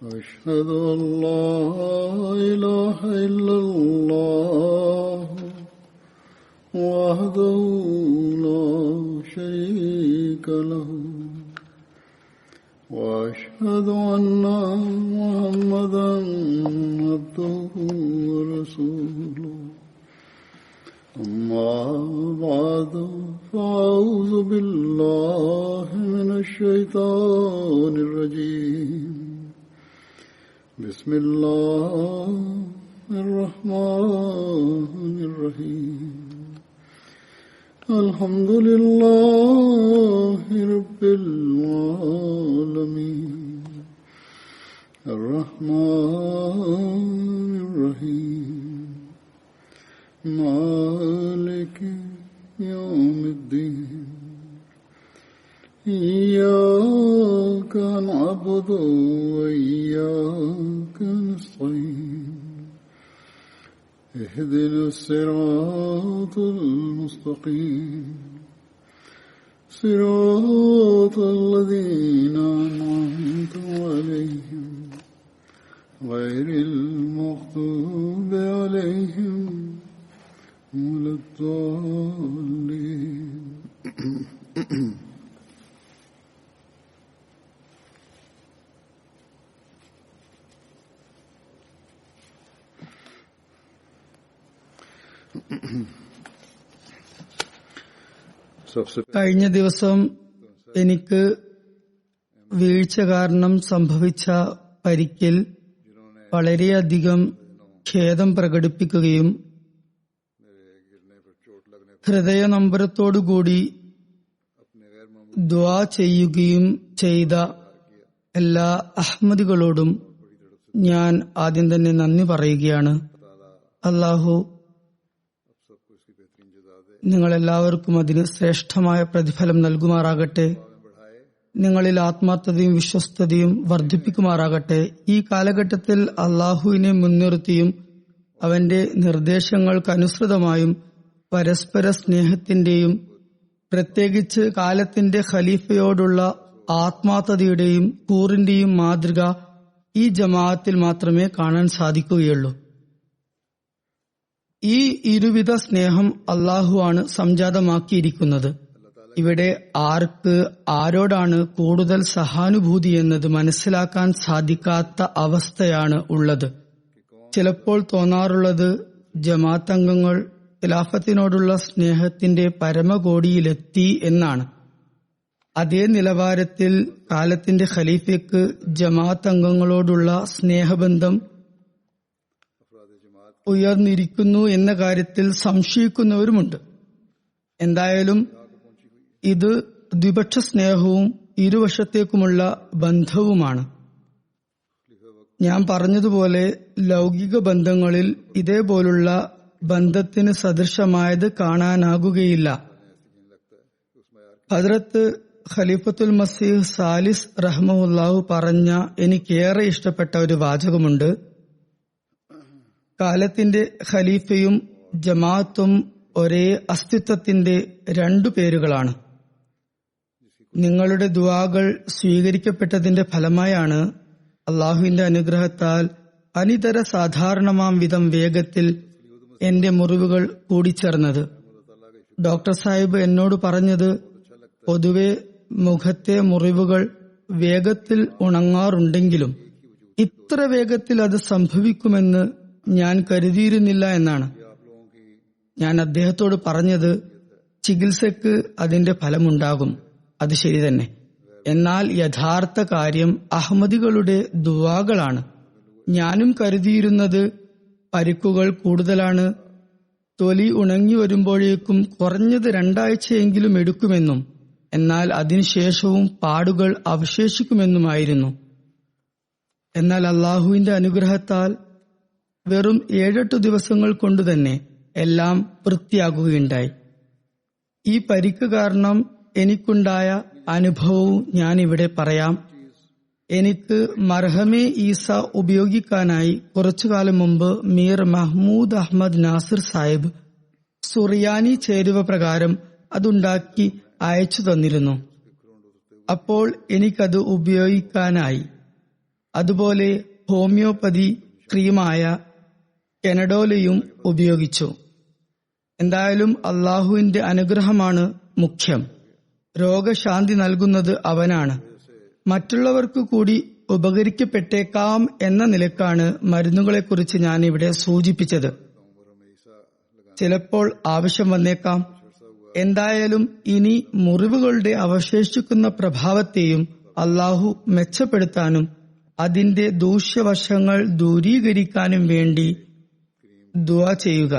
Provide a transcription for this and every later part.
أشهد أن لا إله إلا الله وحده لا شريك له وأشهد أن محمدا عبده ورسوله أما بعد فأعوذ بالله من الشيطان الرجيم بسم الله الرحمن الرحيم الحمد لله رب العالمين الرحمن الرحيم مالك يوم الدين إياك نعبد وإياك نستعين اهدنا الصراط المستقيم صراط الذين أنعمت عليهم غير المغضوب عليهم ولا الضالين. കഴിഞ്ഞ ദിവസം എനിക്ക് വീഴ്ച കാരണം സംഭവിച്ച പരിക്കിൽ വളരെയധികം ഖേദം പ്രകടിപ്പിക്കുകയും ഹൃദയനമ്പരത്തോടുകൂടി ദുആ ചെയ്യുകയും ചെയ്ത എല്ലാ അഹ്മദികളോടും ഞാൻ ആദ്യം തന്നെ നന്ദി പറയുകയാണ്. അല്ലാഹു നിങ്ങളെല്ലാവർക്കും അതിന് ശ്രേഷ്ഠമായ പ്രതിഫലം നൽകുമാറാകട്ടെ. നിങ്ങളിൽ ആത്മാർത്ഥതയും വിശ്വസ്തതയും വർദ്ധിപ്പിക്കുമാറാകട്ടെ. ഈ കാലഘട്ടത്തിൽ അള്ളാഹുവിനെ മുൻനിർത്തിയും അവന്റെ നിർദ്ദേശങ്ങൾക്കനുസൃതമായും പരസ്പര സ്നേഹത്തിന്റെയും പ്രത്യേകിച്ച് കാലത്തിന്റെ ഖലീഫയോടുള്ള ആത്മാർത്ഥതയുടെയും കൂറിന്റെയും മാതൃക ഈ ജമാഅത്തിൽ മാത്രമേ കാണാൻ സാധിക്കുകയുള്ളൂ. ഈ ഇരുവിധ സ്നേഹം അള്ളാഹുവാണ് സംജാതമാക്കിയിരിക്കുന്നത്. ഇവിടെ ആർക്ക് ആരോടാണ് കൂടുതൽ സഹാനുഭൂതി എന്നത് മനസ്സിലാക്കാൻ സാധിക്കാത്ത അവസ്ഥയാണ് ഉള്ളത്. ചിലപ്പോൾ തോന്നാറുള്ളത് ജമാഅത്ത് അംഗങ്ങൾ ഖിലാഫത്തിനോടുള്ള സ്നേഹത്തിന്റെ പരമകോടിയിലെത്തി എന്നാണ്. അതേ നിലവാരത്തിൽ കാലത്തിന്റെ ഖലീഫയ്ക്ക് ജമാഅത്ത് അംഗങ്ങളോടുള്ള സ്നേഹബന്ധം ഉയർന്നിരിക്കുന്നു എന്ന കാര്യത്തിൽ സംശയിക്കുന്നവരുമുണ്ട്. എന്തായാലും ഇത് ദ്വിപക്ഷ സ്നേഹവും ഇരുവശത്തേക്കുമുള്ള ബന്ധവുമാണ്. ഞാൻ പറഞ്ഞതുപോലെ ലൗകിക ബന്ധങ്ങളിൽ ഇതേപോലുള്ള ബന്ധത്തിന് സദൃശമായത് കാണാനാകുകയില്ല. ഹദ്രത്ത് ഖലീഫത്തുൽ മസീഹ് സാലിസ് റഹ്മഹുല്ലാഹു പറഞ്ഞ എനിക്കേറെ ഇഷ്ടപ്പെട്ട ഒരു വാചകമുണ്ട്. കാലത്തിന്റെ ഖലീഫയും ജമാഅത്തും ഒരേ അസ്തിത്വത്തിന്റെ രണ്ടു പേരുകളാണ്. നിങ്ങളുടെ ദുആകൾ സ്വീകരിക്കപ്പെട്ടതിന്റെ ഫലമായാണ് അള്ളാഹുവിന്റെ അനുഗ്രഹത്താൽ അനിതര സാധാരണമാം വിധം വേഗത്തിൽ എന്റെ മുറിവുകൾ കൂടിച്ചേർന്നത്. ഡോക്ടർ സാഹിബ് എന്നോട് പറഞ്ഞത് പൊതുവെ മുഖത്തെ മുറിവുകൾ വേഗത്തിൽ ഉണങ്ങാറുണ്ടെങ്കിലും ഇത്ര വേഗത്തിൽ അത് സംഭവിക്കുമെന്ന് ഞാൻ കരുതിയിരുന്നില്ല എന്നാണ്. ഞാൻ അദ്ദേഹത്തോട് പറഞ്ഞത് ചികിത്സക്ക് അതിന്റെ ഫലമുണ്ടാകും, അത് ശരി തന്നെ. എന്നാൽ യഥാർത്ഥ കാര്യം അഹമ്മദികളുടെ ദുആകളാണ്. ഞാനും കരുതിയിരുന്നത് പരിക്കുകൾ കൂടുതലാണ്, തൊലി ഉണങ്ങി വരുമ്പോഴേക്കും കുറഞ്ഞത് 2 ആഴ്ചയെങ്കിലും എടുക്കുമെന്നും എന്നാൽ അതിനുശേഷവും പാടുകൾ അവശേഷിക്കുമെന്നുമായിരുന്നു. എന്നാൽ അള്ളാഹുവിന്റെ അനുഗ്രഹത്താൽ വെറും 7-8 ദിവസങ്ങൾ കൊണ്ടുതന്നെ എല്ലാം വൃത്തിയാകുകയുണ്ടായി. ഈ പരിക്ക് കാരണം എനിക്കുണ്ടായ അനുഭവവും ഞാനിവിടെ പറയാം. എനിക്ക് മർഹമെ ഈസ ഉപയോഗിക്കാനായി കുറച്ചുകാലം മുമ്പ് മീർ മഹ്മൂദ് അഹമ്മദ് നാസിർ സാഹിബ് സുറിയാനി ചേരുവ പ്രകാരം അതുണ്ടാക്കി അയച്ചു തന്നിരുന്നു. അപ്പോൾ എനിക്കത് ഉപയോഗിക്കാനായി. അതുപോലെ ഹോമിയോപ്പതി ക്രീമായ കെനഡോലയും ഉപയോഗിച്ചു. എന്തായാലും അള്ളാഹുവിന്റെ അനുഗ്രഹമാണ് മുഖ്യം. രോഗശാന്തി നൽകുന്നത് അവനാണ്. മറ്റുള്ളവർക്ക് കൂടി ഉപകരിക്കപ്പെട്ടേക്കാം എന്ന നിലക്കാണ് മരുന്നുകളെക്കുറിച്ച് ഞാനിവിടെ സൂചിപ്പിച്ചത്. ചിലപ്പോൾ ആവശ്യം വന്നേക്കാം. എന്തായാലും ഇനി മുറിവുകളുടെ അവശേഷിക്കുന്ന പ്രഭാവത്തെയും അള്ളാഹു മെച്ചപ്പെടുത്താനും അതിന്റെ ദൂഷ്യവശങ്ങൾ ദൂരീകരിക്കാനും വേണ്ടി ദുആ ചെയ്യുക.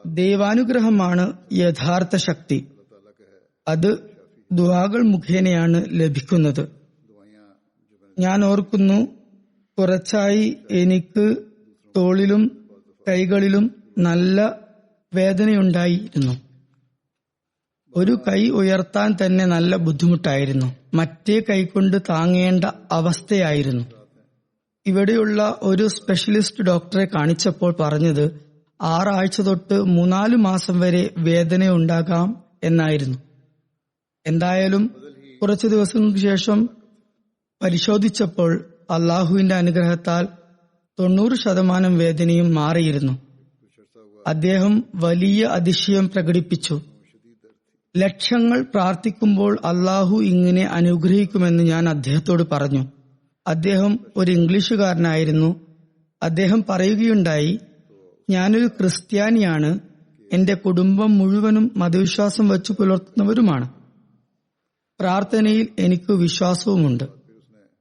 ദൈവാനുഗ്രഹമാണ് യഥാർത്ഥ ശക്തി. അത് ദുആകൾ മുഖേനയാണ് ലഭിക്കുന്നത്. ഞാൻ ഓർക്കുന്നു, കുറച്ചായി എനിക്ക് തോളിലും കൈകളിലും നല്ല വേദനയുണ്ടായിരുന്നു. ഒരു കൈ ഉയർത്താൻ തന്നെ നല്ല ബുദ്ധിമുട്ടായിരുന്നു. മറ്റേ കൈകൊണ്ട് താങ്ങേണ്ട അവസ്ഥയായിരുന്നു. ഇവിടെയുള്ള ഒരു സ്പെഷ്യലിസ്റ്റ് ഡോക്ടറെ കാണിച്ചപ്പോൾ പറഞ്ഞത് 6 ആഴ്ച തൊട്ട് 3-4 മാസം വരെ വേദനയുണ്ടാകാം എന്നായിരുന്നു. എന്തായാലും കുറച്ചു ദിവസങ്ങൾക്ക് ശേഷം പരിശോധിച്ചപ്പോൾ അള്ളാഹുവിന്റെ അനുഗ്രഹത്താൽ 90% വേദനയും മാറിയിരുന്നു. അദ്ദേഹം വലിയ അതിശയം പ്രകടിപ്പിച്ചു. ലക്ഷങ്ങൾ പ്രാർത്ഥിക്കുമ്പോൾ അള്ളാഹു ഇങ്ങനെ അനുഗ്രഹിക്കുമെന്ന് ഞാൻ അദ്ദേഹത്തോട് പറഞ്ഞു. അദ്ദേഹം ഒരു ഇംഗ്ലീഷുകാരനായിരുന്നു. അദ്ദേഹം പറയുകയുണ്ടായി, ഞാനൊരു ക്രിസ്ത്യാനിയാണ്. എന്റെ കുടുംബം മുഴുവനും മതവിശ്വാസം വച്ചു പുലർത്തുന്നവരുമാണ്. പ്രാർത്ഥനയിൽ എനിക്ക് വിശ്വാസവുമുണ്ട്.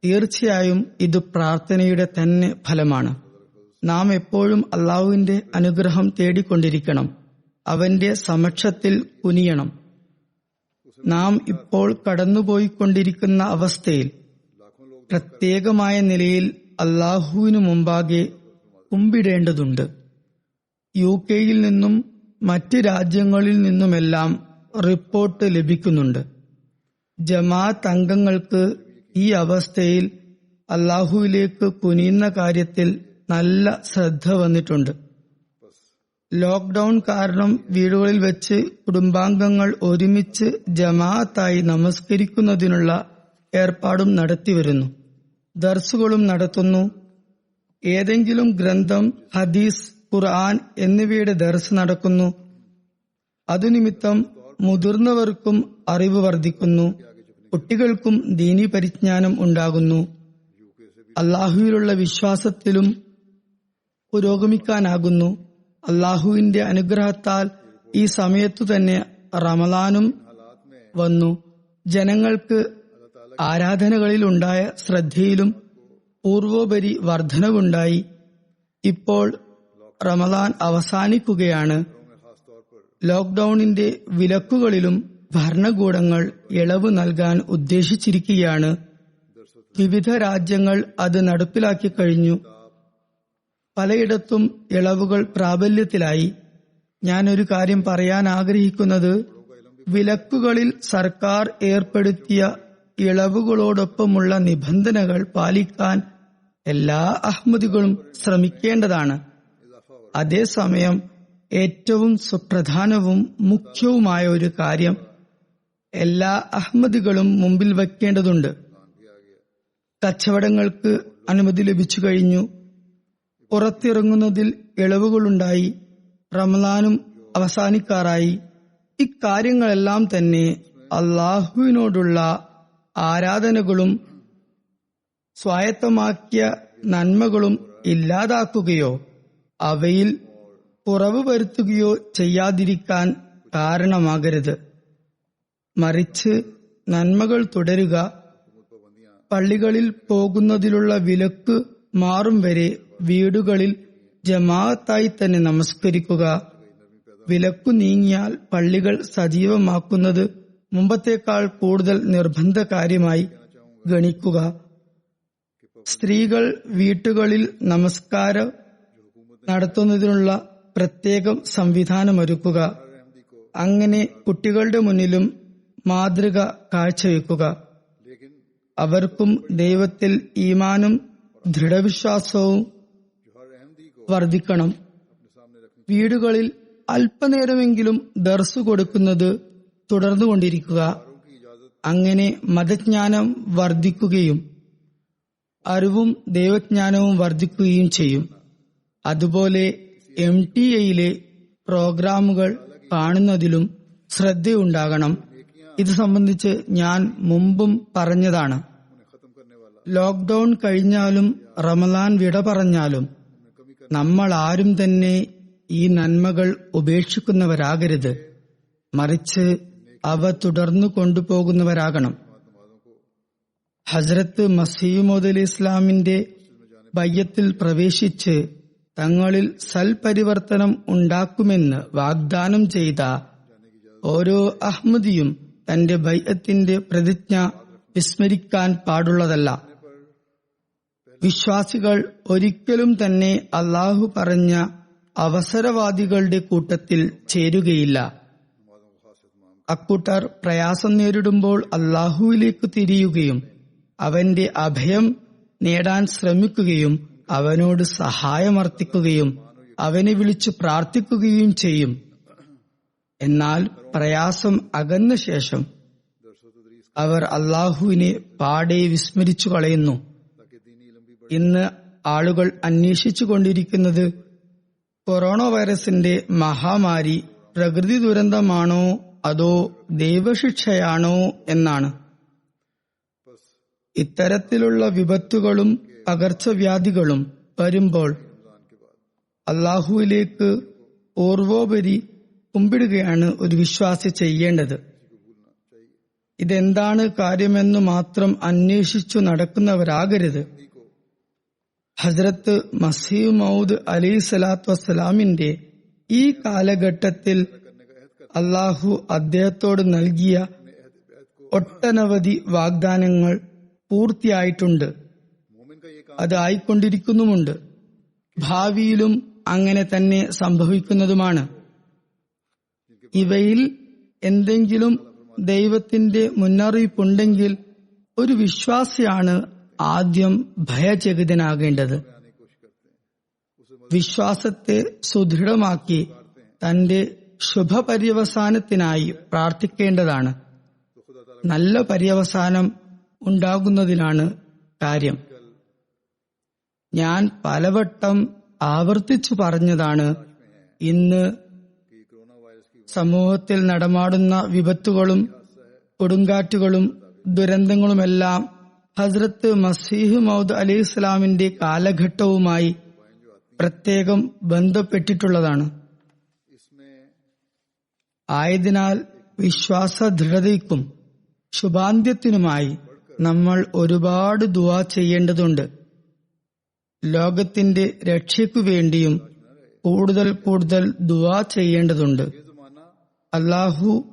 തീർച്ചയായും ഇത് പ്രാർത്ഥനയുടെ തന്നെ ഫലമാണ്. നാം എപ്പോഴും അള്ളാഹുവിന്റെ അനുഗ്രഹം തേടിക്കൊണ്ടിരിക്കണം. അവന്റെ സമക്ഷത്തിൽ കുനിയണം. നാം ഇപ്പോൾ കടന്നുപോയിക്കൊണ്ടിരിക്കുന്ന അവസ്ഥയിൽ പ്രത്യേകമായ നിലയിൽ അള്ളാഹുവിനു മുമ്പാകെ കുമ്പിടേണ്ടതുണ്ട്. UK-യിൽ നിന്നും മറ്റ് രാജ്യങ്ങളിൽ നിന്നുമെല്ലാം റിപ്പോർട്ട് ലഭിക്കുന്നുണ്ട്. ജമാഅത്ത് അംഗങ്ങൾക്ക് ഈ അവസ്ഥയിൽ അള്ളാഹുവിലേക്ക് കുനിയുന്ന കാര്യത്തിൽ നല്ല ശ്രദ്ധ വന്നിട്ടുണ്ട്. ലോക്ക്ഡൌൺ കാരണം വീടുകളിൽ വെച്ച് കുടുംബാംഗങ്ങൾ ഒരുമിച്ച് ജമാഅത്തായി നമസ്കരിക്കുന്നതിനുള്ള ഏർപ്പാടും നടത്തിവരുന്നു. ദർസുകളും നടത്തുന്നു. ഏതെങ്കിലും ഗ്രന്ഥം, ഹദീസ്, ഖുർആൻ എന്നിവയുടെ ദർസ് നടക്കുന്നു. അതുനിമിത്തം മുതിർന്നവർക്കും അറിവ് വർദ്ധിക്കുന്നു. കുട്ടികൾക്കും ദീനീ പരിജ്ഞാനം ഉണ്ടാകുന്നു. അള്ളാഹുവിലുള്ള വിശ്വാസത്തിലും പുരോഗമിക്കാനാകുന്നു. അള്ളാഹുവിന്റെ അനുഗ്രഹത്താൽ ഈ സമയത്തു തന്നെ റമളാനും വന്നു. ജനങ്ങൾക്ക് ആരാധനകളിൽ ഉണ്ടായ ശ്രദ്ധയിലും പൂർവോപരി വർധനവുണ്ടായി. ഇപ്പോൾ റമളാൻ അവസാനിക്കുകയാണ്. ലോക്ക്ഡൌണിന്റെ വിലക്കുകളിലും ഭരണകൂടങ്ങൾ ഇളവ് നൽകാൻ ഉദ്ദേശിച്ചിരിക്കുകയാണ്. വിവിധ രാജ്യങ്ങൾ അത് നടപ്പിലാക്കി കഴിഞ്ഞു. പലയിടത്തും ഇളവുകൾ പ്രാബല്യത്തിലായി. ഞാനൊരു കാര്യം പറയാൻ ആഗ്രഹിക്കുന്നത്, വിലക്കുകളിൽ സർക്കാർ ഏർപ്പെടുത്തിയ ഇളവുകളോടൊപ്പമുള്ള നിബന്ധനകൾ പാലിക്കാൻ എല്ലാ അഹ്മദികളും ശ്രമിക്കേണ്ടതാണ്. അതേസമയം ഏറ്റവും സുപ്രധാനവും മുഖ്യവുമായ ഒരു കാര്യം എല്ലാ അഹ്മദികളും മുമ്പിൽ വയ്ക്കേണ്ടതുണ്ട്. കച്ചവടങ്ങൾക്ക് അനുമതി ലഭിച്ചു കഴിഞ്ഞു. പുറത്തിറങ്ങുന്നതിൽ ഇളവുകളുണ്ടായി. റമളാനും അവസാനിക്കാറായി. ഇക്കാര്യങ്ങളെല്ലാം തന്നെ അള്ളാഹുവിനോടുള്ള ആരാധനകളും സ്വായത്തമാക്കിയ നന്മകളും ഇല്ലാതാക്കുകയോ അവയിൽ കുറവ് വരുത്തുകയോ ചെയ്യാതിരിക്കാൻ കാരണമാകരുത്. മറിച്ച് നന്മകൾ തുടരുക. പള്ളികളിൽ പോകുന്നതിലുള്ള വിലക്ക് മാറും വരെ വീടുകളിൽ ജമാഅത്തായി തന്നെ നമസ്കരിക്കുക. വിലക്കു നീങ്ങിയാൽ പള്ളികൾ സജീവമാക്കുന്നത് മുമ്പത്തേക്കാൾ കൂടുതൽ നിർബന്ധ കാര്യമായി ഗണിക്കുക. സ്ത്രീകൾ വീട്ടുകളിൽ നമസ്കാരം നടത്തുന്നതിനുള്ള പ്രത്യേകം സംവിധാനമൊരുക്കുക. അങ്ങനെ കുട്ടികളുടെ മുന്നിലും മാതൃക കാഴ്ചവെക്കുക. അവർക്കും ദൈവത്തിൽ ഈമാനും ദൃഢവിശ്വാസവും വർദ്ധിക്കണം. വീടുകളിൽ അല്പനേരമെങ്കിലും ദർസ് കൊടുക്കുന്നത് തുടർന്നുകൊണ്ടിരിക്കുക. അങ്ങനെ മതജ്ഞാനം വർദ്ധിക്കുകയും അറിവും ദൈവജ്ഞാനവും വർദ്ധിക്കുകയും ചെയ്യും. അതുപോലെ MTA പ്രോഗ്രാമുകൾ കാണുന്നതിലും ശ്രദ്ധയുണ്ടാകണം. ഇത് സംബന്ധിച്ച് ഞാൻ മുമ്പും പറഞ്ഞതാണ്. ലോക്ക്ഡൌൺ കഴിഞ്ഞാലും റമദാൻ വിട പറഞ്ഞാലും നമ്മൾ ആരും തന്നെ ഈ നന്മകൾ ഉപേക്ഷിക്കുന്നവരാകരുത്. മറിച്ച് അവ തുടർന്നു കൊണ്ടുപോകുന്നവരാകണം. ഹസ്രത്ത് മസീഹ് മൗഊദ് അലൈഹി ഇസ്ലാമിന്റെ ബയ്യത്തിൽ പ്രവേശിച്ച് തങ്ങളിൽ സൽപരിവർത്തനം ഉണ്ടാക്കുമെന്ന് വാഗ്ദാനം ചെയ്ത ഓരോ അഹ്മദിയും തന്റെ ബയ്യത്തിന്റെ പ്രതിജ്ഞ വിസ്മരിക്കാൻ പാടുള്ളതല്ല. വിശ്വാസികൾ ഒരിക്കലും തന്നെ അള്ളാഹു പറഞ്ഞ അവസരവാദികളുടെ കൂട്ടത്തിൽ ചേരുകയില്ല. അക്കൂട്ടർ പ്രയാസം നേരിടുമ്പോൾ അള്ളാഹുവിലേക്ക് തിരിയുകയും അവന്റെ അഭയം നേടാൻ ശ്രമിക്കുകയും അവനോട് സഹായമർത്ഥിക്കുകയും അവനെ വിളിച്ചു പ്രാർത്ഥിക്കുകയും ചെയ്യും. എന്നാൽ പ്രയാസം അകന്ന ശേഷം അവർ അള്ളാഹുവിനെ പാടെ വിസ്മരിച്ചു കളയുന്നു. ഇന്ന് ആളുകൾ അന്വേഷിച്ചു കൊണ്ടിരിക്കുന്നത് കൊറോണ വൈറസിന്റെ മഹാമാരി പ്രകൃതി ദുരന്തമാണോ അതോ ദൈവശിക്ഷയാണോ എന്നാണ്. ഇത്തരത്തിലുള്ള വിപത്തുകളും പകർച്ചവ്യാധികളും വരുമ്പോൾ അള്ളാഹുവിലേക്ക് പൂർവോപരി കുമ്പിടുകയാണ് ഒരു വിശ്വാസി ചെയ്യേണ്ടത്. ഇതെന്താണ് കാര്യമെന്ന് മാത്രം അന്വേഷിച്ചു നടക്കുന്നവരാകരുത്. ഹസ്രത്ത് മസീഹ് മൗഊദ് അലൈഹി സ്വലാത്തു വസ്സലാമിന്റെ ഈ കാലഘട്ടത്തിൽ അള്ളാഹു അദ്ദേഹത്തോട് നൽകിയ ഒട്ടനവധി വാഗ്ദാനങ്ങൾ പൂർത്തിയായിട്ടുണ്ട്. അത് ആയിക്കൊണ്ടിരിക്കുന്നുമുണ്ട്. ഭാവിയിലും അങ്ങനെ തന്നെ സംഭവിക്കുന്നതുമാണ്. ഇവയിൽ എന്തെങ്കിലും ദൈവത്തിന്റെ മുന്നറിയിപ്പുണ്ടെങ്കിൽ ഒരു വിശ്വാസിയാണ് ആദ്യം ഭയചകിതനാകേണ്ടത്. വിശ്വാസത്തെ സുദൃഢമാക്കി തന്റെ ശുഭപര്യവസാനത്തിനായി പ്രാർത്ഥിക്കേണ്ടതാണ്. നല്ല പര്യവസാനം ഉണ്ടാകുന്നതിനാണ് കാര്യം. ഞാൻ പലവട്ടം ആവർത്തിച്ചു പറഞ്ഞതാണ്, ഇന്ന് സമൂഹത്തിൽ നടമാടുന്ന വിപത്തുകളും കൊടുങ്കാറ്റുകളും ദുരന്തങ്ങളുമെല്ലാം ഹസ്രത്ത് മസീഹ് മൗഊദ് അലൈഹി ഇസ്ലാമിന്റെ കാലഘട്ടവുമായി പ്രത്യേകം ബന്ധപ്പെട്ടിട്ടുള്ളതാണ്. ആയതിനാൽ വിശ്വാസ ദൃഢതയ്ക്കും ശുഭാന്ത്യത്തിനുമായി നമ്മൾ ഒരുപാട് ദുആ ചെയ്യേണ്ടതുണ്ട്. ലോകത്തിന്റെ രക്ഷയ്ക്കു വേണ്ടിയും കൂടുതൽ കൂടുതൽ ദുആ ചെയ്യേണ്ടതുണ്ട്. അല്ലാഹു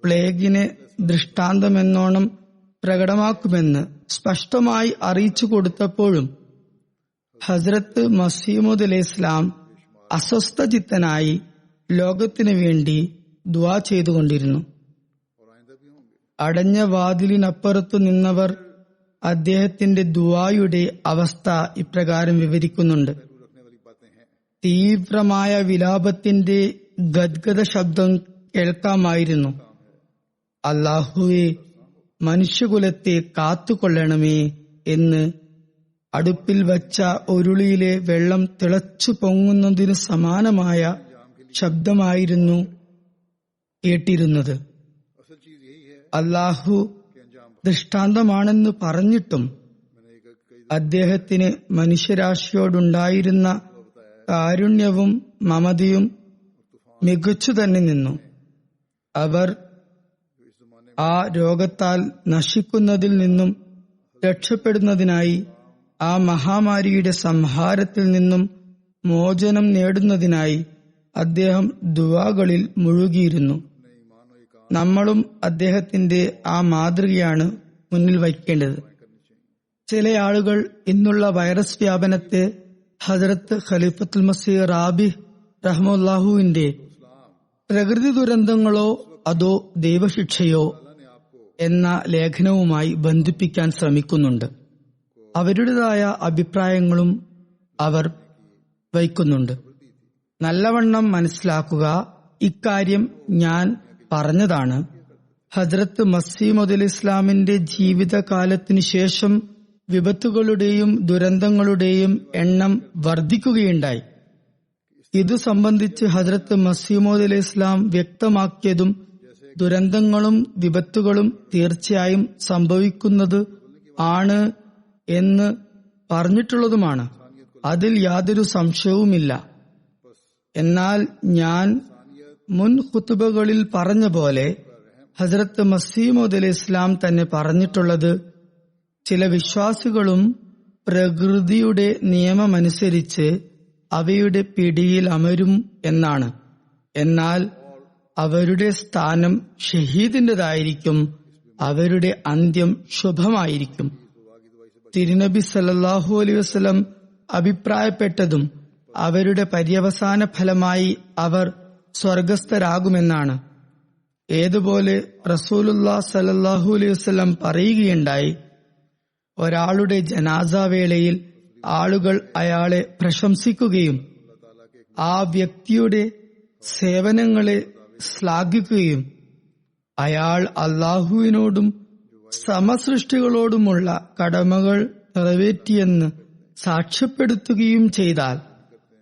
പ്ലേഗിനെ ദൃഷ്ടാന്തമെന്നോണം പ്രകടമാക്കുമെന്ന് സ്പഷ്ടമായി അറിയിച്ചു കൊടുത്തപ്പോഴും ഹസ്രത്ത് മസീഹ് മൗഊദ് അലൈഹി ഇസ്ലാം അസ്വസ്ഥചിത്തനായി ലോകത്തിനു വേണ്ടി ദുആ ചെയ്തുകൊണ്ടിരുന്നു. അടഞ്ഞ വാതിലിനപ്പുറത്തു നിന്നവർ അദ്ദേഹത്തിന്റെ ദുആയുടെ അവസ്ഥ ഇപ്രകാരം വിവരിക്കുന്നുണ്ട്. തീവ്രമായ വിലാപത്തിന്റെ ഗദ്ഗദ ശബ്ദം കേൾക്കാമായിരുന്നു. അല്ലാഹുവേ, മനുഷ്യകുലത്തെ കാത്തുകൊള്ളണമേ എന്ന് അടുപ്പിൽ വച്ച ഉരുളിയിലെ വെള്ളം തിളച്ചു പൊങ്ങുന്നതിനു സമാനമായ ശബ്ദമായിരുന്നു കേട്ടിരുന്നത്. അല്ലാഹു ദൃഷ്ടാന്തമാണെന്ന് പറഞ്ഞിട്ടും അദ്ദേഹത്തിന് മനുഷ്യരാശിയോടുണ്ടായിരുന്ന കാരുണ്യവും മമതയും മികച്ചു തന്നെ നിന്നു. അവർ ആ രോഗത്താൽ നശിക്കുന്നതിൽ നിന്നും രക്ഷപ്പെടുന്നതിനായി, ആ മഹാമാരിയുടെ സംഹാരത്തിൽ നിന്നും മോചനം നേടുന്നതിനായി അദ്ദേഹം ദുആകളിൽ മുഴുകിയിരുന്നു. നമ്മളും അദ്ദേഹത്തിന്റെ ആ മാതൃകയാണ് മുന്നിൽ വയ്ക്കേണ്ടത്. ചില ആളുകൾ ഇന്നുള്ള വൈറസ് വ്യാപനത്തെ ഹസ്രത്ത് ഖലീഫത്തുൽ മസീഹ് റാബിഹ് റഹ്മത്തുള്ളാഹിന്റെ പ്രകൃതി ദുരന്തങ്ങളോ അതോ ദൈവശിക്ഷയോ എന്ന ലേഖനവുമായി ബന്ധിപ്പിക്കാൻ ശ്രമിക്കുന്നുണ്ട്. അവരുടേതായ അഭിപ്രായങ്ങളും അവർ വയ്ക്കുന്നുണ്ട്. നല്ലവണ്ണം മനസ്സിലാക്കുക, ഇക്കാര്യം ഞാൻ പറഞ്ഞതാണ്. ഹസ്രത്ത് മസീഹ് മൗഊദ് അലൈഹി ഇസ്ലാമിന്റെ ജീവിതകാലത്തിനു ശേഷം വിപത്തുകളുടെയും ദുരന്തങ്ങളുടെയും എണ്ണം വർദ്ധിക്കുകയുണ്ടായി. ഇതു സംബന്ധിച്ച് ഹദ്രത്ത് മസീമോദ് അലൈഹി ഇസ്ലാം വ്യക്തമാക്കിയതും ദുരന്തങ്ങളും വിപത്തുകളും തീർച്ചയായും സംഭവിക്കുന്നത് ആണ് എന്ന് പറഞ്ഞിട്ടുള്ളതുമാണ്. അതിൽ യാതൊരു സംശയവുമില്ല. എന്നാൽ ഞാൻ മുൻ ഖുതുബകളിൽ പറഞ്ഞ പോലെ ഹസ്രത്ത് മസീമോദ് അലൈഹി ഇസ്ലാം തന്നെ പറഞ്ഞിട്ടുള്ളത്, ചില വിശ്വാസികളും പ്രകൃതിയുടെ നിയമമനുസരിച്ച് അവയുടെ പിടിയിൽ അമരും എന്നാണ്. എന്നാൽ അവരുടെ സ്ഥാനം ഷഹീദിന്റേതായിരിക്കും, അവരുടെ അന്ത്യം ശുഭമായിരിക്കും. തിരുനബി സല്ലല്ലാഹു അലൈഹി വസല്ലം അഭിപ്രായപ്പെട്ടതും അവരുടെ പര്യവസാന ഫലമായി അവർ സ്വർഗസ്ഥരാകുമെന്നാണ്. ഏതുപോലെ റസൂലുള്ളാഹി സല്ലല്ലാഹു അലൈഹി വസല്ലം പറയുകയുണ്ടായി, ഒരാളുടെ ജനാസവേളയിൽ ആളുകൾ അയാളെ പ്രശംസിക്കുകയും ആ വ്യക്തിയുടെ സേവനങ്ങളെ ശ്ലാഘിക്കുകയും അയാൾ അള്ളാഹുവിനോടും സമസൃഷ്ടികളോടുമുള്ള കടമകൾ നിറവേറ്റിയെന്ന് സാക്ഷ്യപ്പെടുത്തുകയും ചെയ്താൽ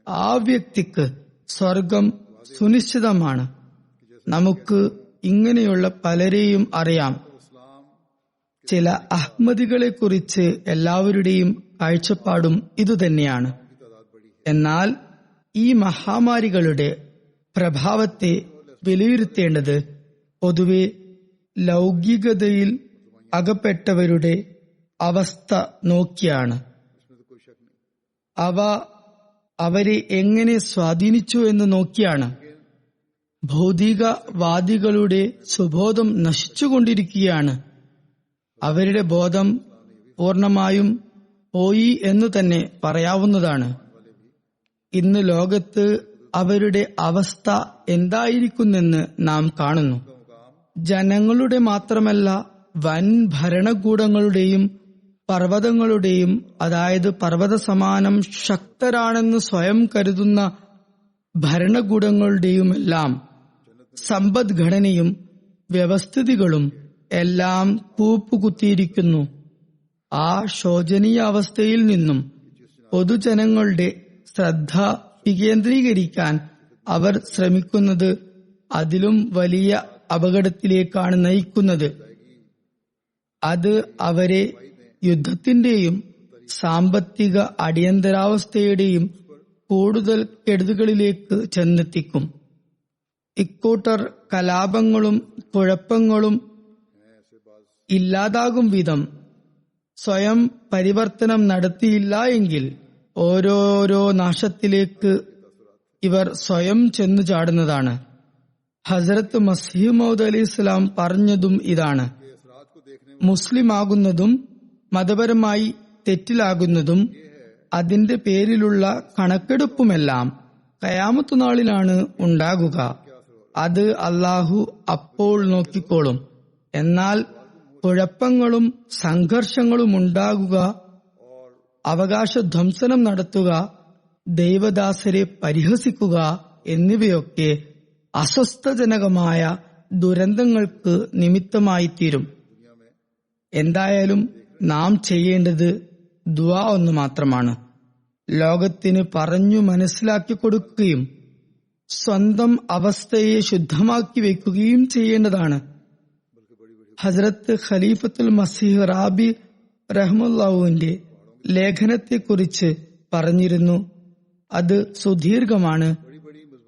ആ വ്യക്തിക്ക് സ്വർഗം സുനിശ്ചിതമാണ്. നമുക്ക് ഇങ്ങനെയുള്ള പലരെയും അറിയാം. ചില അഹ്മദികളെ കുറിച്ച് എല്ലാവരുടെയും കാഴ്ചപ്പാടും ഇതുതന്നെയാണ്. എന്നാൽ ഈ മഹാമാരികളുടെ പ്രഭാവത്തെ വിലയിരുത്തേണ്ടത് പൊതുവെ ലൗകികതയിൽ അകപ്പെട്ടവരുടെ അവസ്ഥ നോക്കിയാണ്. അവ അവരെ എങ്ങനെ സ്വാധീനിച്ചു എന്ന് നോക്കിയാണ്. ഭൗതികവാദികളുടെ സുബോധം നശിച്ചുകൊണ്ടിരിക്കുകയാണ്. അവരുടെ ബോധം പൂർണമായും പോയി എന്ന് തന്നെ പറയാവുന്നതാണ്. ഇന്ന് ലോകത്ത് അവരുടെ അവസ്ഥ എന്തായിരിക്കുന്നെന്ന് നാം കാണുന്നു. ജനങ്ങളുടെ മാത്രമല്ല, വൻ ഭരണകൂടങ്ങളുടെയും പർവ്വതങ്ങളുടെയും, അതായത് പർവ്വത സമാനം ശക്തരാണെന്ന് സ്വയം കരുതുന്ന ഭരണകൂടങ്ങളുടെയുമെല്ലാം സമ്പദ്ഘടനയും വ്യവസ്ഥിതികളും എല്ലാം കൂപ്പുകുത്തിയിരിക്കുന്നു. ആ ശോചനീയ അവസ്ഥയിൽ നിന്നും പൊതുജനങ്ങളുടെ ശ്രദ്ധ വികേന്ദ്രീകരിക്കാൻ അവർ ശ്രമിക്കുന്നത് അതിലും വലിയ അപകടത്തിലേക്കാണ് നയിക്കുന്നത്. അത് അവരെ യുദ്ധത്തിന്റെയും സാമ്പത്തിക അടിയന്തരാവസ്ഥയുടെയും കൂടുതൽ കെടുതികളിലേക്ക് ചെന്നെത്തിക്കും. ഇക്കൂട്ടർ കലാപങ്ങളും കുഴപ്പങ്ങളും ഇല്ലാതാകും വിധം സ്വയം പരിവർത്തനം നടത്തിയില്ല എങ്കിൽ ഓരോരോ നാശത്തിലേക്ക് ഇവർ സ്വയം ചെന്നു ചാടുന്നതാണ്. ഹസ്രത്ത് മസീഹ് മൗഊദ് അലൈഹി ഇസ്ലാം പറഞ്ഞതും ഇതാണ്. മുസ്ലിമാകുന്നതും മതപരമായി തെറ്റിലാകുന്നതും അതിന്റെ പേരിലുള്ള കണക്കെടുപ്പുമെല്ലാം ഖിയാമത്ത് നാളിലാണ് ഉണ്ടാകുക. അത് അല്ലാഹു അപ്പോൾ നോക്കിക്കോളും. എന്നാൽ കുഴപ്പങ്ങളും സംഘർഷങ്ങളും ഉണ്ടാകുക, അവകാശധ്വംസനം നടത്തുക, ദൈവദാസരെ പരിഹസിക്കുക എന്നിവയൊക്കെ അസ്വസ്ഥജനകമായ ദുരന്തങ്ങൾക്ക് നിമിത്തമായിത്തീരും. എന്തായാലും നാം ചെയ്യേണ്ടത് ദുആ ഒന്ന് മാത്രമാണ്. ലോകത്തിന് പറഞ്ഞു മനസ്സിലാക്കി കൊടുക്കുകയും സ്വന്തം അവസ്ഥയെ ശുദ്ധമാക്കി വയ്ക്കുകയും ചെയ്യേണ്ടതാണ്. ഹസ്രത്ത് ഖലീഫത്തുൽ മസീഹ് റാബി റഹ്മത്തുള്ളാഹിന്റെ ലേഖനത്തെക്കുറിച്ച് പറഞ്ഞിരുന്നു. അത് സുദീർഘമാണ്.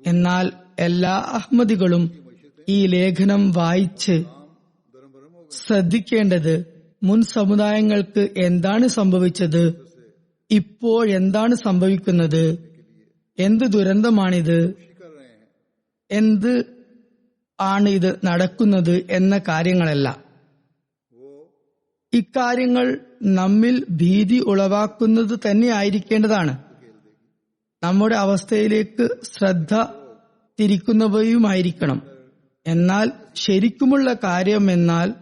എന്നാൽ എല്ലാ അഹ്മദികളും ഈ ലേഖനം വായിച്ച് ശ്രദ്ധിക്കേണ്ടത് മുൻ സമുദായങ്ങൾക്ക് എന്താണ് സംഭവിച്ചത്, ഇപ്പോഴെന്താണ് സംഭവിക്കുന്നത്, എന്ത് ദുരന്തമാണിത്, എന്ത് ആണ് ഇത് നടക്കുന്നത് എന്ന കാര്യങ്ങളല്ല. ഇക്കാര്യങ്ങൾ നമ്മിൽ ഭീതി ഉളവാക്കുന്നത് തന്നെ ആയിരിക്കേണ്ടതാണ്. നമ്മുടെ അവസ്ഥയിലേക്ക് ശ്രദ്ധ തിരിക്കുന്നവയുമായിരിക്കണം. എന്നാൽ ശരിക്കുമുള്ള കാര്യമെന്നാൽ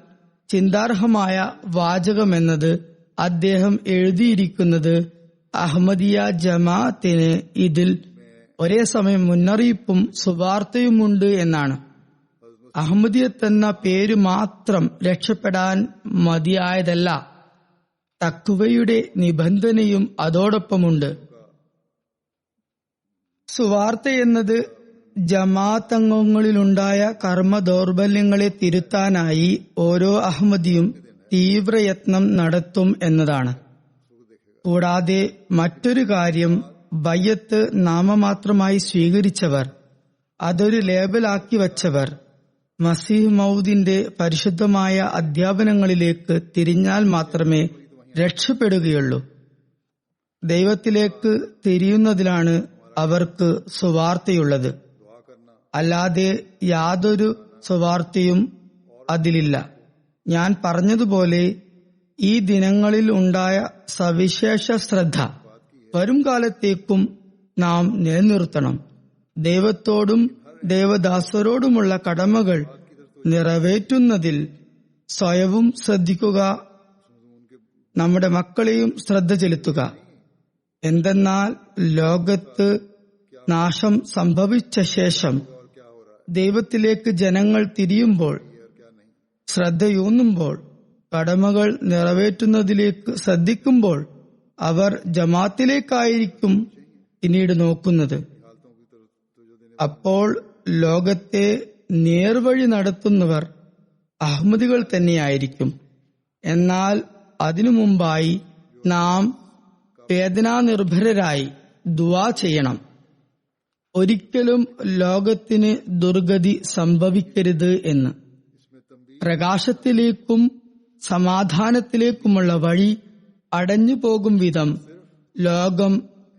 ചിന്താർഹമായ വാചകമെന്നത് അദ്ദേഹം എഴുതിയിരിക്കുന്നത് അഹമ്മദിയ ജമാഅത്തിന് ഇതിൽ ഒരേ സമയം മുന്നറിയിപ്പും സുവാർത്തയുമുണ്ട് എന്നാണ്. അഹമ്മദിയത്ത് എന്ന പേര് മാത്രം രക്ഷപ്പെടാൻ മതിയായതല്ല. തഖ്വയുടെ നിബന്ധനയും അതോടൊപ്പമുണ്ട്. സുവാർത്ത എന്നത് ജമാഅത്ത് അംഗങ്ങളിലുണ്ടായ കർമ്മ ദൗർബല്യങ്ങളെ തിരുത്താനായി ഓരോ അഹമ്മദിയും തീവ്രയത്നം നടത്തും എന്നതാണ്. കൂടാതെ മറ്റൊരു കാര്യം, ബയ്യത്ത് നാമമാത്രമായി സ്വീകരിച്ചവർ, അതൊരു ലേബലാക്കി വച്ചവർ മസീഹ് മൗദിന്റെ പരിശുദ്ധമായ അധ്യാപനങ്ങളിലേക്ക് തിരിഞ്ഞാൽ മാത്രമേ രക്ഷപ്പെടുകയുള്ളൂ. ദൈവത്തിലേക്ക് തിരിയുന്നതിലാണ് അവർക്ക് സുവാർത്തയുള്ളത്. അല്ലാതെ യാതൊരു സുവാർത്തയും അതിലില്ല. ഞാൻ പറഞ്ഞതുപോലെ ഈ ദിനങ്ങളിൽ ഉണ്ടായ സവിശേഷ ശ്രദ്ധ വരും കാലത്തേക്കും നാം നിലനിർത്തണം. ദൈവത്തോടും ദേവദാസരോടുമുള്ള കടമകൾ നിറവേറ്റുന്നതിൽ സ്വയവും ശ്രദ്ധിക്കുക, നമ്മുടെ മക്കളെയും ശ്രദ്ധ ചെലുത്തുക. എന്തെന്നാൽ ലോകത്ത് നാശം സംഭവിച്ച ശേഷം ദൈവത്തിലേക്ക് ജനങ്ങൾ തിരിയുമ്പോൾ, ശ്രദ്ധയൂന്നുമ്പോൾ, കടമകൾ നിറവേറ്റുന്നതിലേക്ക് ശ്രദ്ധിക്കുമ്പോൾ അവർ ജമാഅത്തിലേക്കായിരിക്കും പിന്നീട് നോക്കുന്നത്. അപ്പോൾ ലോകത്തെ നേർവഴി നടത്തുന്നവർ അഹമ്മദികൾ തന്നെയായിരിക്കും. എന്നാൽ അതിനു മുമ്പായി നാം വേദനാനിർഭരരായി ദുആ ചെയ്യണം. ഒരിക്കലും ലോകത്തിന് ദുർഗതി സംഭവിക്കരുത് എന്ന്. പ്രകാശത്തിലേക്കും സമാധാനത്തിലേക്കുമുള്ള വഴി അടഞ്ഞു പോകും വിധം ലോകം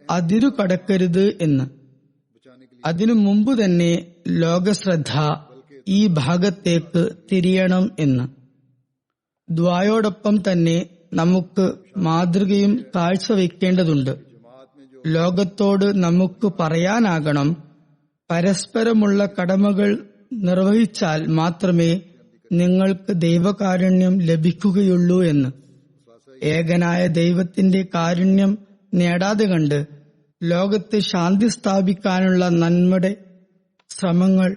അതിരു കടക്കരുത് എന്ന്. അതിനു മുമ്പ് തന്നെ ലോകശ്രദ്ധ ഈ ഭാഗത്തേക്ക് തിരിയണം എന്ന്. ദ്വായോടൊപ്പം തന്നെ നമുക്ക് മാതൃകയും കാഴ്ചവെക്കേണ്ടതുണ്ട്. ലോകത്തോട് നമുക്ക് പറയാനാകണം, പരസ്പരമുള്ള കടമകൾ നിർവഹിച്ചാൽ മാത്രമേ നിങ്ങൾക്ക് ദൈവകാരുണ്യം ലഭിക്കുകയുള്ളൂ എന്ന്. ഏകനായ ദൈവത്തിന്റെ കാരുണ്യം നേടാതെ കണ്ട് ലോകത്ത് ശാന്തി സ്ഥാപിക്കാനുള്ള നമ്മുടെ ശ്രമങ്ങൾ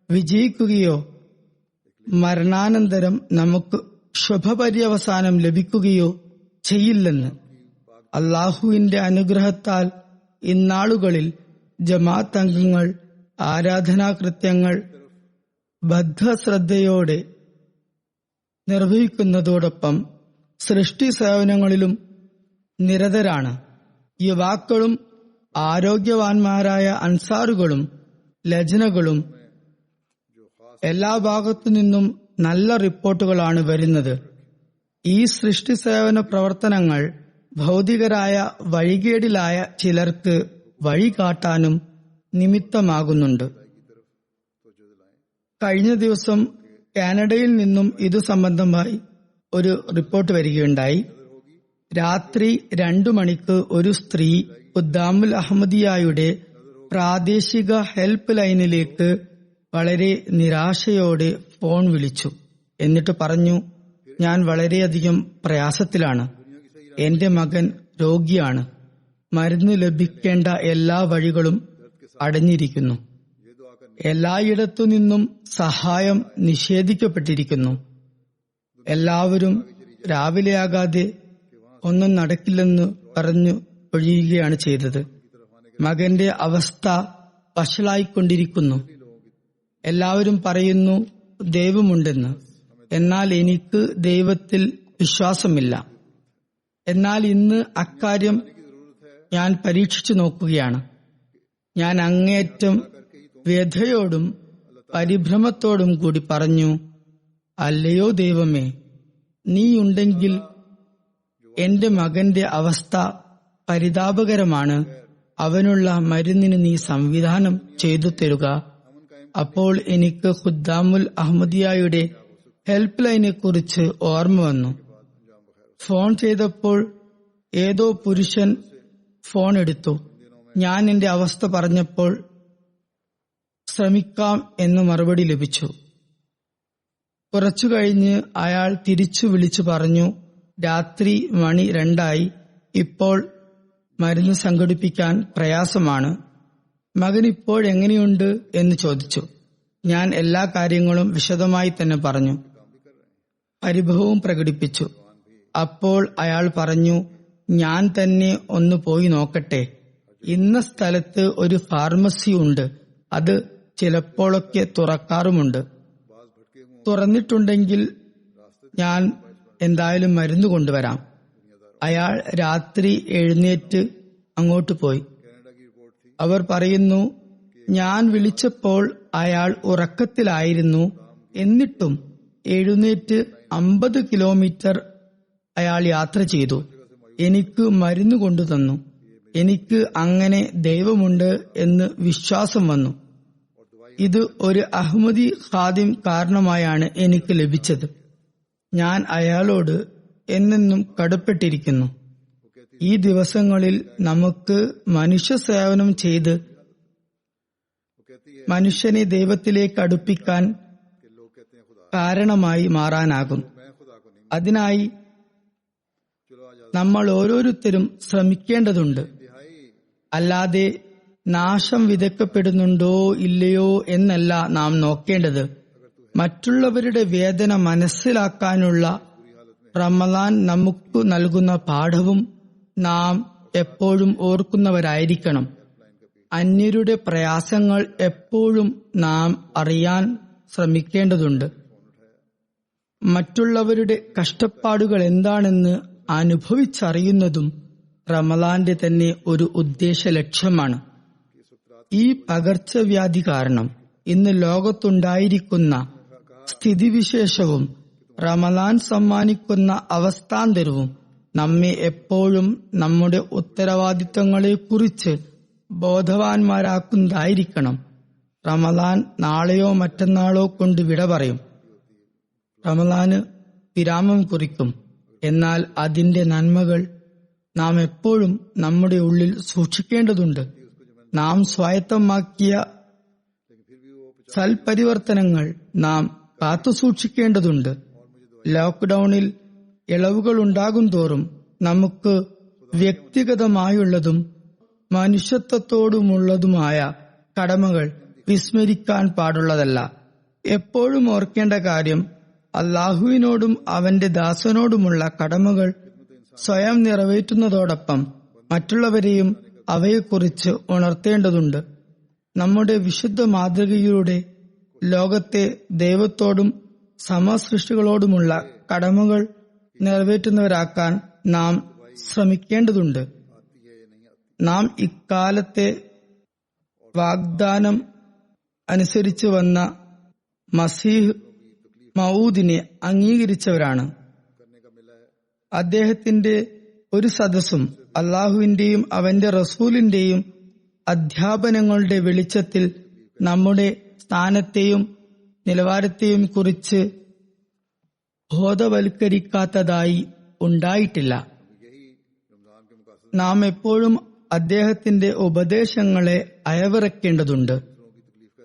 വിജയിക്കുകയോ മരണാനന്തരം നമുക്ക് ശുഭപര്യവസാനം ലഭിക്കുകയോ ചെയ്യില്ലെന്ന്. അള്ളാഹുവിന്റെ അനുഗ്രഹത്താൽ ഇന്നാളുകളിൽ ജമാഅത്ത് അംഗങ്ങൾ ആരാധനാകൃത്യങ്ങൾ ബദ്ധശ്രദ്ധയോടെ നിർവഹിക്കുന്നതോടൊപ്പം സൃഷ്ടി സേവനങ്ങളിലും നിരതരാണ്. യുവാക്കളും ആരോഗ്യവാന്മാരായ അൻസാറുകളും ലജ്നകളും എല്ലാ ഭാഗത്തു നിന്നും നല്ല റിപ്പോർട്ടുകളാണ് വരുന്നത്. ഈ സൃഷ്ടി സേവന പ്രവർത്തനങ്ങൾ ഭൗതികരായ വഴികേടിലായ ചിലർക്ക് വഴികാട്ടാനും നിമിത്തമാകുന്നുണ്ട്. കഴിഞ്ഞ ദിവസം കാനഡയിൽ നിന്നും ഇതു സംബന്ധമായി ഒരു റിപ്പോർട്ട് വരികയുണ്ടായി. രാത്രി 2 മണിക്ക് ഒരു സ്ത്രീ ഖുദ്ദാമുൽ അഹമ്മദിയായുടെ പ്രാദേശിക ഹെൽപ്പ് ലൈനിലേക്ക് വളരെ നിരാശയോടെ ഫോൺ വിളിച്ചു. എന്നിട്ട് പറഞ്ഞു, ഞാൻ വളരെയധികം പ്രയാസത്തിലാണ്. എന്റെ മകൻ രോഗിയാണ്. മരുന്ന് ലഭിക്കേണ്ട എല്ലാ വഴികളും അടഞ്ഞിരിക്കുന്നു. എല്ലായിടത്തു നിന്നും സഹായം നിഷേധിക്കപ്പെട്ടിരിക്കുന്നു. എല്ലാവരും രാവിലെയാകാതെ ഒന്നും നടക്കില്ലെന്ന് പറഞ്ഞു ഒഴിയുകയാണ് ചെയ്തത്. മകന്റെ അവസ്ഥ വഷളായിക്കൊണ്ടിരിക്കുന്നു. എല്ലാവരും പറയുന്നു ദൈവമുണ്ടെന്ന്. എന്നാൽ എനിക്ക് ദൈവത്തിൽ വിശ്വാസമില്ല. എന്നാൽ ഇന്ന് അക്കാര്യം ഞാൻ പരീക്ഷിച്ചു നോക്കുകയാണ്. ഞാൻ അങ്ങേയറ്റം വ്യഥയോടും പരിഭ്രമത്തോടും കൂടി പറഞ്ഞു, അല്ലയോ ദൈവമേ, നീയുണ്ടെങ്കിൽ എന്റെ മകന്റെ അവസ്ഥ പരിതാപകരമാണ്. അവനുള്ള മരുന്നിന് നീ സംവിധാനം ചെയ്തു തരുക. അപ്പോൾ എനിക്ക് ഖുദ്ദാമുൽ അഹമ്മദിയായുടെ ഹെൽപ്പ് ലൈനെ കുറിച്ച് ഓർമ്മ വന്നു. ഫോൺ ചെയ്തപ്പോൾ ഏതോ പുരുഷൻ ഫോൺ എടുത്തു. ഞാൻ എന്റെ അവസ്ഥ പറഞ്ഞപ്പോൾ ശ്രമിക്കാം എന്ന് മറുപടി ലഭിച്ചു. കുറച്ചു കഴിഞ്ഞ് അയാൾ തിരിച്ചു വിളിച്ചു പറഞ്ഞു, രാത്രി മണി 2 ഇപ്പോൾ മരുന്ന് സംഘടിപ്പിക്കാൻ പ്രയാസമാണ്. മകൻ ഇപ്പോഴെങ്ങനെയുണ്ട് എന്ന് ചോദിച്ചു. ഞാൻ എല്ലാ കാര്യങ്ങളും വിശദമായി തന്നെ പറഞ്ഞു. പരിഭവവും പ്രകടിപ്പിച്ചു. അപ്പോൾ അയാൾ പറഞ്ഞു, ഞാൻ തന്നെ ഒന്ന് പോയി നോക്കട്ടെ. ഇന്ന സ്ഥലത്ത് ഒരു ഫാർമസി ഉണ്ട്, അത് ചിലപ്പോഴൊക്കെ തുറക്കാറുമുണ്ട്. തുറന്നിട്ടുണ്ടെങ്കിൽ ഞാൻ എന്തായാലും മരുന്ന് കൊണ്ടുവരാം. അയാൾ രാത്രി എഴുന്നേറ്റ് അങ്ങോട്ട് പോയി. അവർ പറയുന്നു, ഞാൻ വിളിച്ചപ്പോൾ അയാൾ ഉറക്കത്തിലായിരുന്നു. എന്നിട്ടും എഴുന്നേറ്റ് 50 കിലോമീറ്റർ അയാൾ യാത്ര ചെയ്തു. എനിക്ക് മരുന്ന് കൊണ്ടുതന്നു. എനിക്ക് അങ്ങനെ ദൈവമുണ്ട് എന്ന് വിശ്വാസം വന്നു. ഇത് ഒരു അഹമ്മദി ഖാദിം കാരണമായാണ് എനിക്ക് ലഭിച്ചത്. ഞാൻ അയാളോട് എന്നെന്നും കടപ്പെട്ടിരിക്കുന്നു. ഈ ദിവസങ്ങളിൽ നമുക്ക് മനുഷ്യ സേവനം ചെയ്ത് മനുഷ്യനെ ദൈവത്തിലേക്ക് അടുപ്പിക്കാൻ കാരണമായി മാറാനാകും. അതിനായി നമ്മൾ ഓരോരുത്തരും ശ്രമിക്കേണ്ടതുണ്ട്. അല്ലാതെ നാശം വിതക്കപ്പെടുന്നുണ്ടോ ഇല്ലയോ എന്നല്ല നാം നോക്കേണ്ടത്. മറ്റുള്ളവരുടെ വേദന മനസ്സിലാക്കാനുള്ള റമളാൻ നമുക്ക് നൽകുന്ന പാഠവും നാം എപ്പോഴും ഓർക്കുന്നവരായിരിക്കണം. അന്യരുടെ പ്രയാസങ്ങൾ എപ്പോഴും നാം അറിയാൻ ശ്രമിക്കേണ്ടതുണ്ട്. മറ്റുള്ളവരുടെ കഷ്ടപ്പാടുകൾ എന്താണെന്ന് അനുഭവിച്ചറിയുന്നതും റമളാന്റെ തന്നെ ഒരു ഉദ്ദേശ ലക്ഷ്യമാണ്. ഈ പകർച്ചവ്യാധി കാരണം ഇന്ന് ലോകത്തുണ്ടായിരിക്കുന്ന സ്ഥിതിവിശേഷവും റമളാൻ സമ്മാനിക്കുന്ന അവസ്ഥാന്തരവും നമ്മെ എപ്പോഴും നമ്മുടെ ഉത്തരവാദിത്തങ്ങളെക്കുറിച്ച് ബോധവാന്മാരാക്കുന്നതായിരിക്കണം. റമളാൻ നാളെയോ മറ്റന്നാളോ കൊണ്ട് വിട പറയും. റമളാന് വിരാമം കുറിക്കും. എന്നാൽ അതിന്റെ നന്മകൾ നാം എപ്പോഴും നമ്മുടെ ഉള്ളിൽ സൂക്ഷിക്കേണ്ടതുണ്ട്. നാം സ്വായത്തമാക്കിയ സൽപരിവർത്തനങ്ങൾ നാം കാത്തുസൂക്ഷിക്കേണ്ടതുണ്ട്. ലോക്ക്ഡൌണിൽ ഇളവുകൾ ഉണ്ടാകും തോറും നമുക്ക് വ്യക്തിഗതമായുള്ളതും മനുഷ്യത്വത്തോടുമുള്ളതുമായ കടമകൾ വിസ്മരിക്കാൻ പാടുള്ളതല്ല. എപ്പോഴും ഓർക്കേണ്ട കാര്യം, അള്ളാഹുവിനോടും അവന്റെ ദാസനോടുമുള്ള കടമകൾ സ്വയം നിറവേറ്റുന്നതോടൊപ്പം മറ്റുള്ളവരെയും അവയെക്കുറിച്ച് ഉണർത്തേണ്ടതുണ്ട്. നമ്മുടെ വിശുദ്ധ മാതൃകയിലൂടെ ലോകത്തെ ദൈവത്തോടും സമസൃഷ്ടികളോടുമുള്ള കടമകൾ നിറവേറ്റുന്നവരാക്കാൻ നാം ശ്രമിക്കേണ്ടതുണ്ട്. നാം ഇക്കാലത്തെ വാഗ്ദാനം അനുസരിച്ച് വന്ന മസീഹ് മഊദിനെ അംഗീകരിച്ചവരാണ്. അദ്ദേഹത്തിന്റെ ഒരു സദസ്സും അള്ളാഹുവിന്റെയും അവന്റെ റസൂലിന്റെയും അധ്യാപനങ്ങളുടെ വെളിച്ചത്തിൽ നമ്മുടെ സ്ഥാനത്തെയും നിലവാരത്തെയും കുറിച്ച് ബോധവൽക്കരിക്കാത്തതായി ഉണ്ടായിട്ടില്ല. നാം എപ്പോഴും അദ്ദേഹത്തിന്റെ ഉപദേശങ്ങളെ അയവിറക്കേണ്ടതുണ്ട്.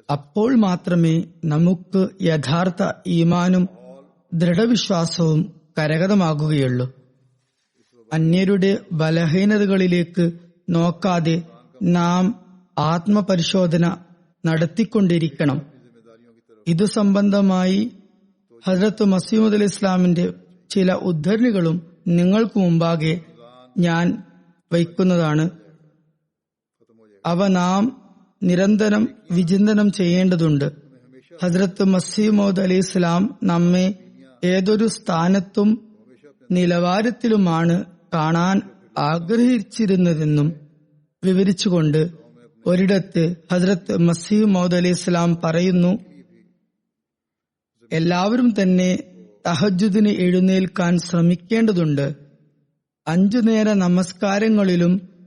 അപ്പോൾ മാത്രമേ നമുക്ക് യഥാർത്ഥ ഈമാനും ദൃഢവിശ്വാസവും കരഗതമാകുകയുള്ളൂ. അന്യരുടെ ബലഹീനതകളിലേക്ക് നോക്കാതെ നാം ആത്മപരിശോധന നടത്തിക്കൊണ്ടിരിക്കണം. ഇതു സംബന്ധമായി ഹസ്രത്ത് മസീഹ് അലൈഹി ഇസ്ലാമിന്റെ ചില ഉദ്ധരണികളും നിങ്ങൾക്ക് മുമ്പാകെ ഞാൻ വയ്ക്കുന്നതാണ്. അവ നാം നിരന്തരം വിചിന്തനം ചെയ്യേണ്ടതുണ്ട്. ഹസ്രത്ത് മസീഹ് മൗഊദ് അലൈഹി ഇസ്ലാം നമ്മെ ഏതൊരു സ്ഥാനത്തും നിലവാരത്തിലുമാണ് കാണാൻ ആഗ്രഹിച്ചിരുന്നതെന്നും വിവരിച്ചുകൊണ്ട് ഒരിടത്ത് ഹസ്രത്ത് മസീഹ് മൗഊദ് അലൈഹി ഇസ്ലാം പറയുന്നു, എല്ലാവരും തന്നെ തഹജ്ജുദിന് എഴുന്നേൽക്കാൻ ശ്രമിക്കേണ്ടതുണ്ട്. 5 നേര നമസ്കാരങ്ങളിലും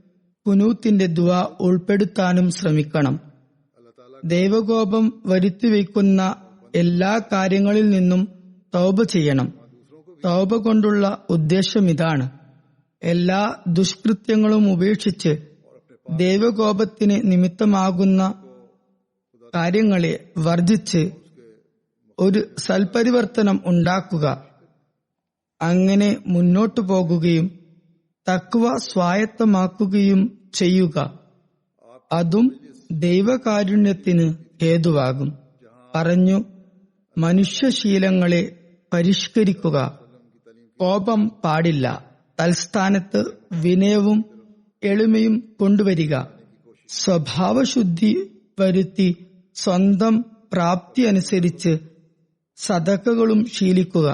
കുനൂത്തിന്റെ ദുആ ഉൾപ്പെടുത്താനും ശ്രമിക്കണം. ദൈവകോപം വരുത്തിവെക്കുന്ന എല്ലാ കാര്യങ്ങളിൽ നിന്നും തൗബ ചെയ്യണം. തൗബ കൊണ്ടുള്ള ഉദ്ദേശം ഇതാണ്: എല്ലാ ദുഷ്കൃത്യങ്ങളും ഉപേക്ഷിച്ച് ദൈവകോപത്തിന് നിമിത്തമാകുന്ന കാര്യങ്ങളെ വർജിച്ച് ഒരു സൽപരിവർത്തനം ഉണ്ടാക്കുക. അങ്ങനെ മുന്നോട്ടു പോകുകയും തഖ്വ സ്വായത്തമാക്കുകയും ചെയ്യുക. അതും ദൈവകാരുണ്യത്തിന് ഹേതുവാകും. പറഞ്ഞു, മനുഷ്യശീലങ്ങളെ പരിഷ്കരിക്കുക. കോപം പാടില്ല. തൽസ്ഥാനത്ത് വിനയവും എളിമയും കൊണ്ടുവരിക. സ്വഭാവശുദ്ധി വരുത്തി സ്വന്തം പ്രാപ്തി അനുസരിച്ച് സദഖകളും ശീലിക്കുക.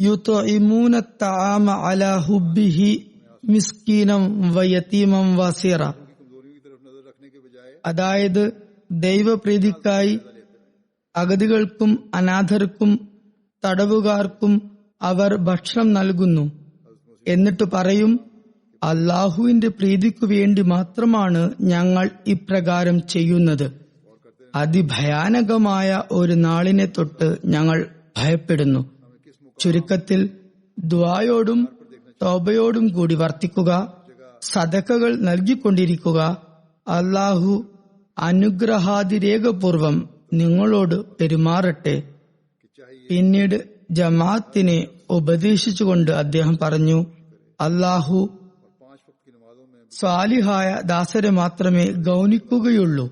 യുത്ഇമൂന തആമ അലാ ഹുബ്ബിഹി മിസ്കീനം വയതീമം വസീറ. അതായത് ദൈവപ്രീതിക്കായി അഗതികൾക്കും അനാഥർക്കും തടവുകാർക്കും അവർ ഭക്ഷണം നൽകുന്നു. എന്നിട്ട് പറയും, അല്ലാഹുവിന്റെ പ്രീതിക്കു വേണ്ടി മാത്രമാണ് ഞങ്ങൾ ഇപ്രകാരം ചെയ്യുന്നത്. അതിഭയാനകമായ ഒരു നാളിനെ തൊട്ട് ഞങ്ങൾ ഭയപ്പെടുന്നു. ചുരുക്കത്തിൽ ദുആയോടും തൗബയോടും കൂടി വർത്തിക്കുക, സദഖകൾ നൽകിക്കൊണ്ടിരിക്കുക. അല്ലാഹു അനുഗ്രഹാതിരേകപൂർവം നിങ്ങളോട് പെരുമാറട്ടെ. പിന്നീട് ജമാഅത്തിനെ ഉപദേശിച്ചുകൊണ്ട് അദ്ദേഹം പറഞ്ഞു, അല്ലാഹു സ്വാലിഹായ ദാസരെ മാത്രമേ ഗൗനിക്കുകയുള്ളൂ.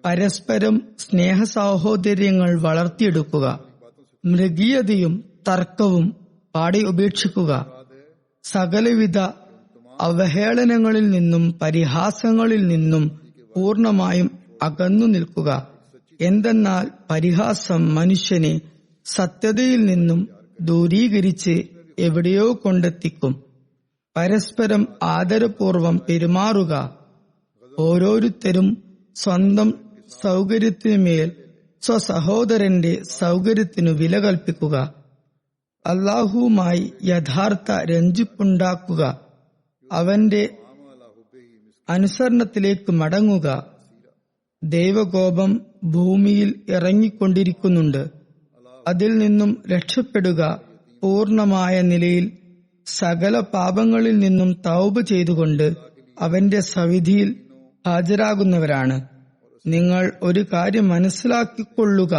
പരസ്പരം സ്നേഹസാഹോദര്യങ്ങൾ വളർത്തിയെടുക്കുക. മൃഗീയതയും തർക്കവും പാടെ ഉപേക്ഷിക്കുക. സകലവിധ അവഹേളനങ്ങളിൽ നിന്നും പരിഹാസങ്ങളിൽ നിന്നും പൂർണമായും അകന്നു നിൽക്കുക. എന്തെന്നാൽ പരിഹാസം മനുഷ്യനെ സത്യതയിൽ നിന്നും ദൂരീകരിച്ച് എവിടെയോ കൊണ്ടെത്തിക്കും. പരസ്പരം ആദരപൂർവം പെരുമാറുക. ഓരോരുത്തരും സ്വന്തം സൗകര്യത്തിനുമേൽ സ്വസഹോദരന്റെ സൗകര്യത്തിനു വില കൽപ്പിക്കുക. അല്ലാഹുവുമായി യഥാർത്ഥ രഞ്ജിപ്പുണ്ടാക്കുക. അവന്റെ അനുസരണത്തിലേക്ക് മടങ്ങുക. ദൈവകോപം ഭൂമിയിൽ ഇറങ്ങിക്കൊണ്ടിരിക്കുന്നുണ്ട്. അതിൽ നിന്നും രക്ഷപ്പെടുക. പൂർണമായ നിലയിൽ സകല പാപങ്ങളിൽ നിന്നും തൗബ ചെയ്തുകൊണ്ട് അവന്റെ സവിധിയിൽ ഹാജരാകുന്നവരാണ്. നിങ്ങൾ ഒരു കാര്യം മനസ്സിലാക്കിക്കൊള്ളുക.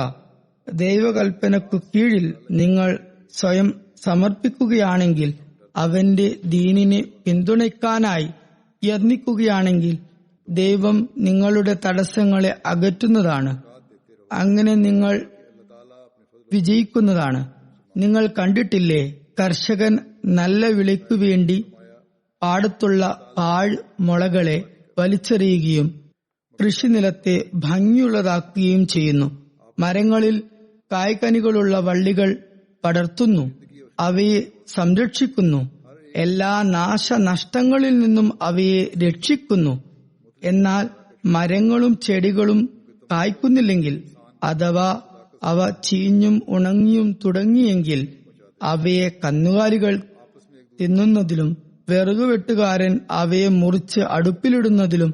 ദൈവകൽപ്പനക്കു കീഴിൽ നിങ്ങൾ സ്വയം സമർപ്പിക്കുകയാണെങ്കിൽ, അവന്റെ ദീനിനെ പിന്തുണയ്ക്കാനായി യത്നിക്കുകയാണെങ്കിൽ ദൈവം നിങ്ങളുടെ തടസ്സങ്ങളെ അകറ്റുന്നതാണ്. അങ്ങനെ നിങ്ങൾ വിജയിക്കുന്നതാണ്. നിങ്ങൾ കണ്ടിട്ടില്ലേ, കർഷകൻ നല്ല വിളയ്ക്കു വേണ്ടി പാടത്തുള്ള പാഴ് മുളകളെ വലിച്ചെറിയുകയും കൃഷിനിലത്തെ ഭംഗിയുള്ളതാക്കുകയും ചെയ്യുന്നു. മരങ്ങളിൽ കായ്കനികളുള്ള വള്ളികൾ പടർത്തുന്നു, അവയെ സംരക്ഷിക്കുന്നു, എല്ലാ നാശനഷ്ടങ്ങളിൽ നിന്നും അവയെ രക്ഷിക്കുന്നു. എന്നാൽ മരങ്ങളും ചെടികളും കായ്ക്കുന്നില്ലെങ്കിൽ, അഥവാ അവ ചീഞ്ഞും ഉണങ്ങിയും തുടങ്ങിയെങ്കിൽ, അവയെ കന്നുകാലികൾ തിന്നുന്നതിലും വിറകുവെട്ടുകാരൻ അവയെ മുറിച്ച് അടുപ്പിലിടുന്നതിലും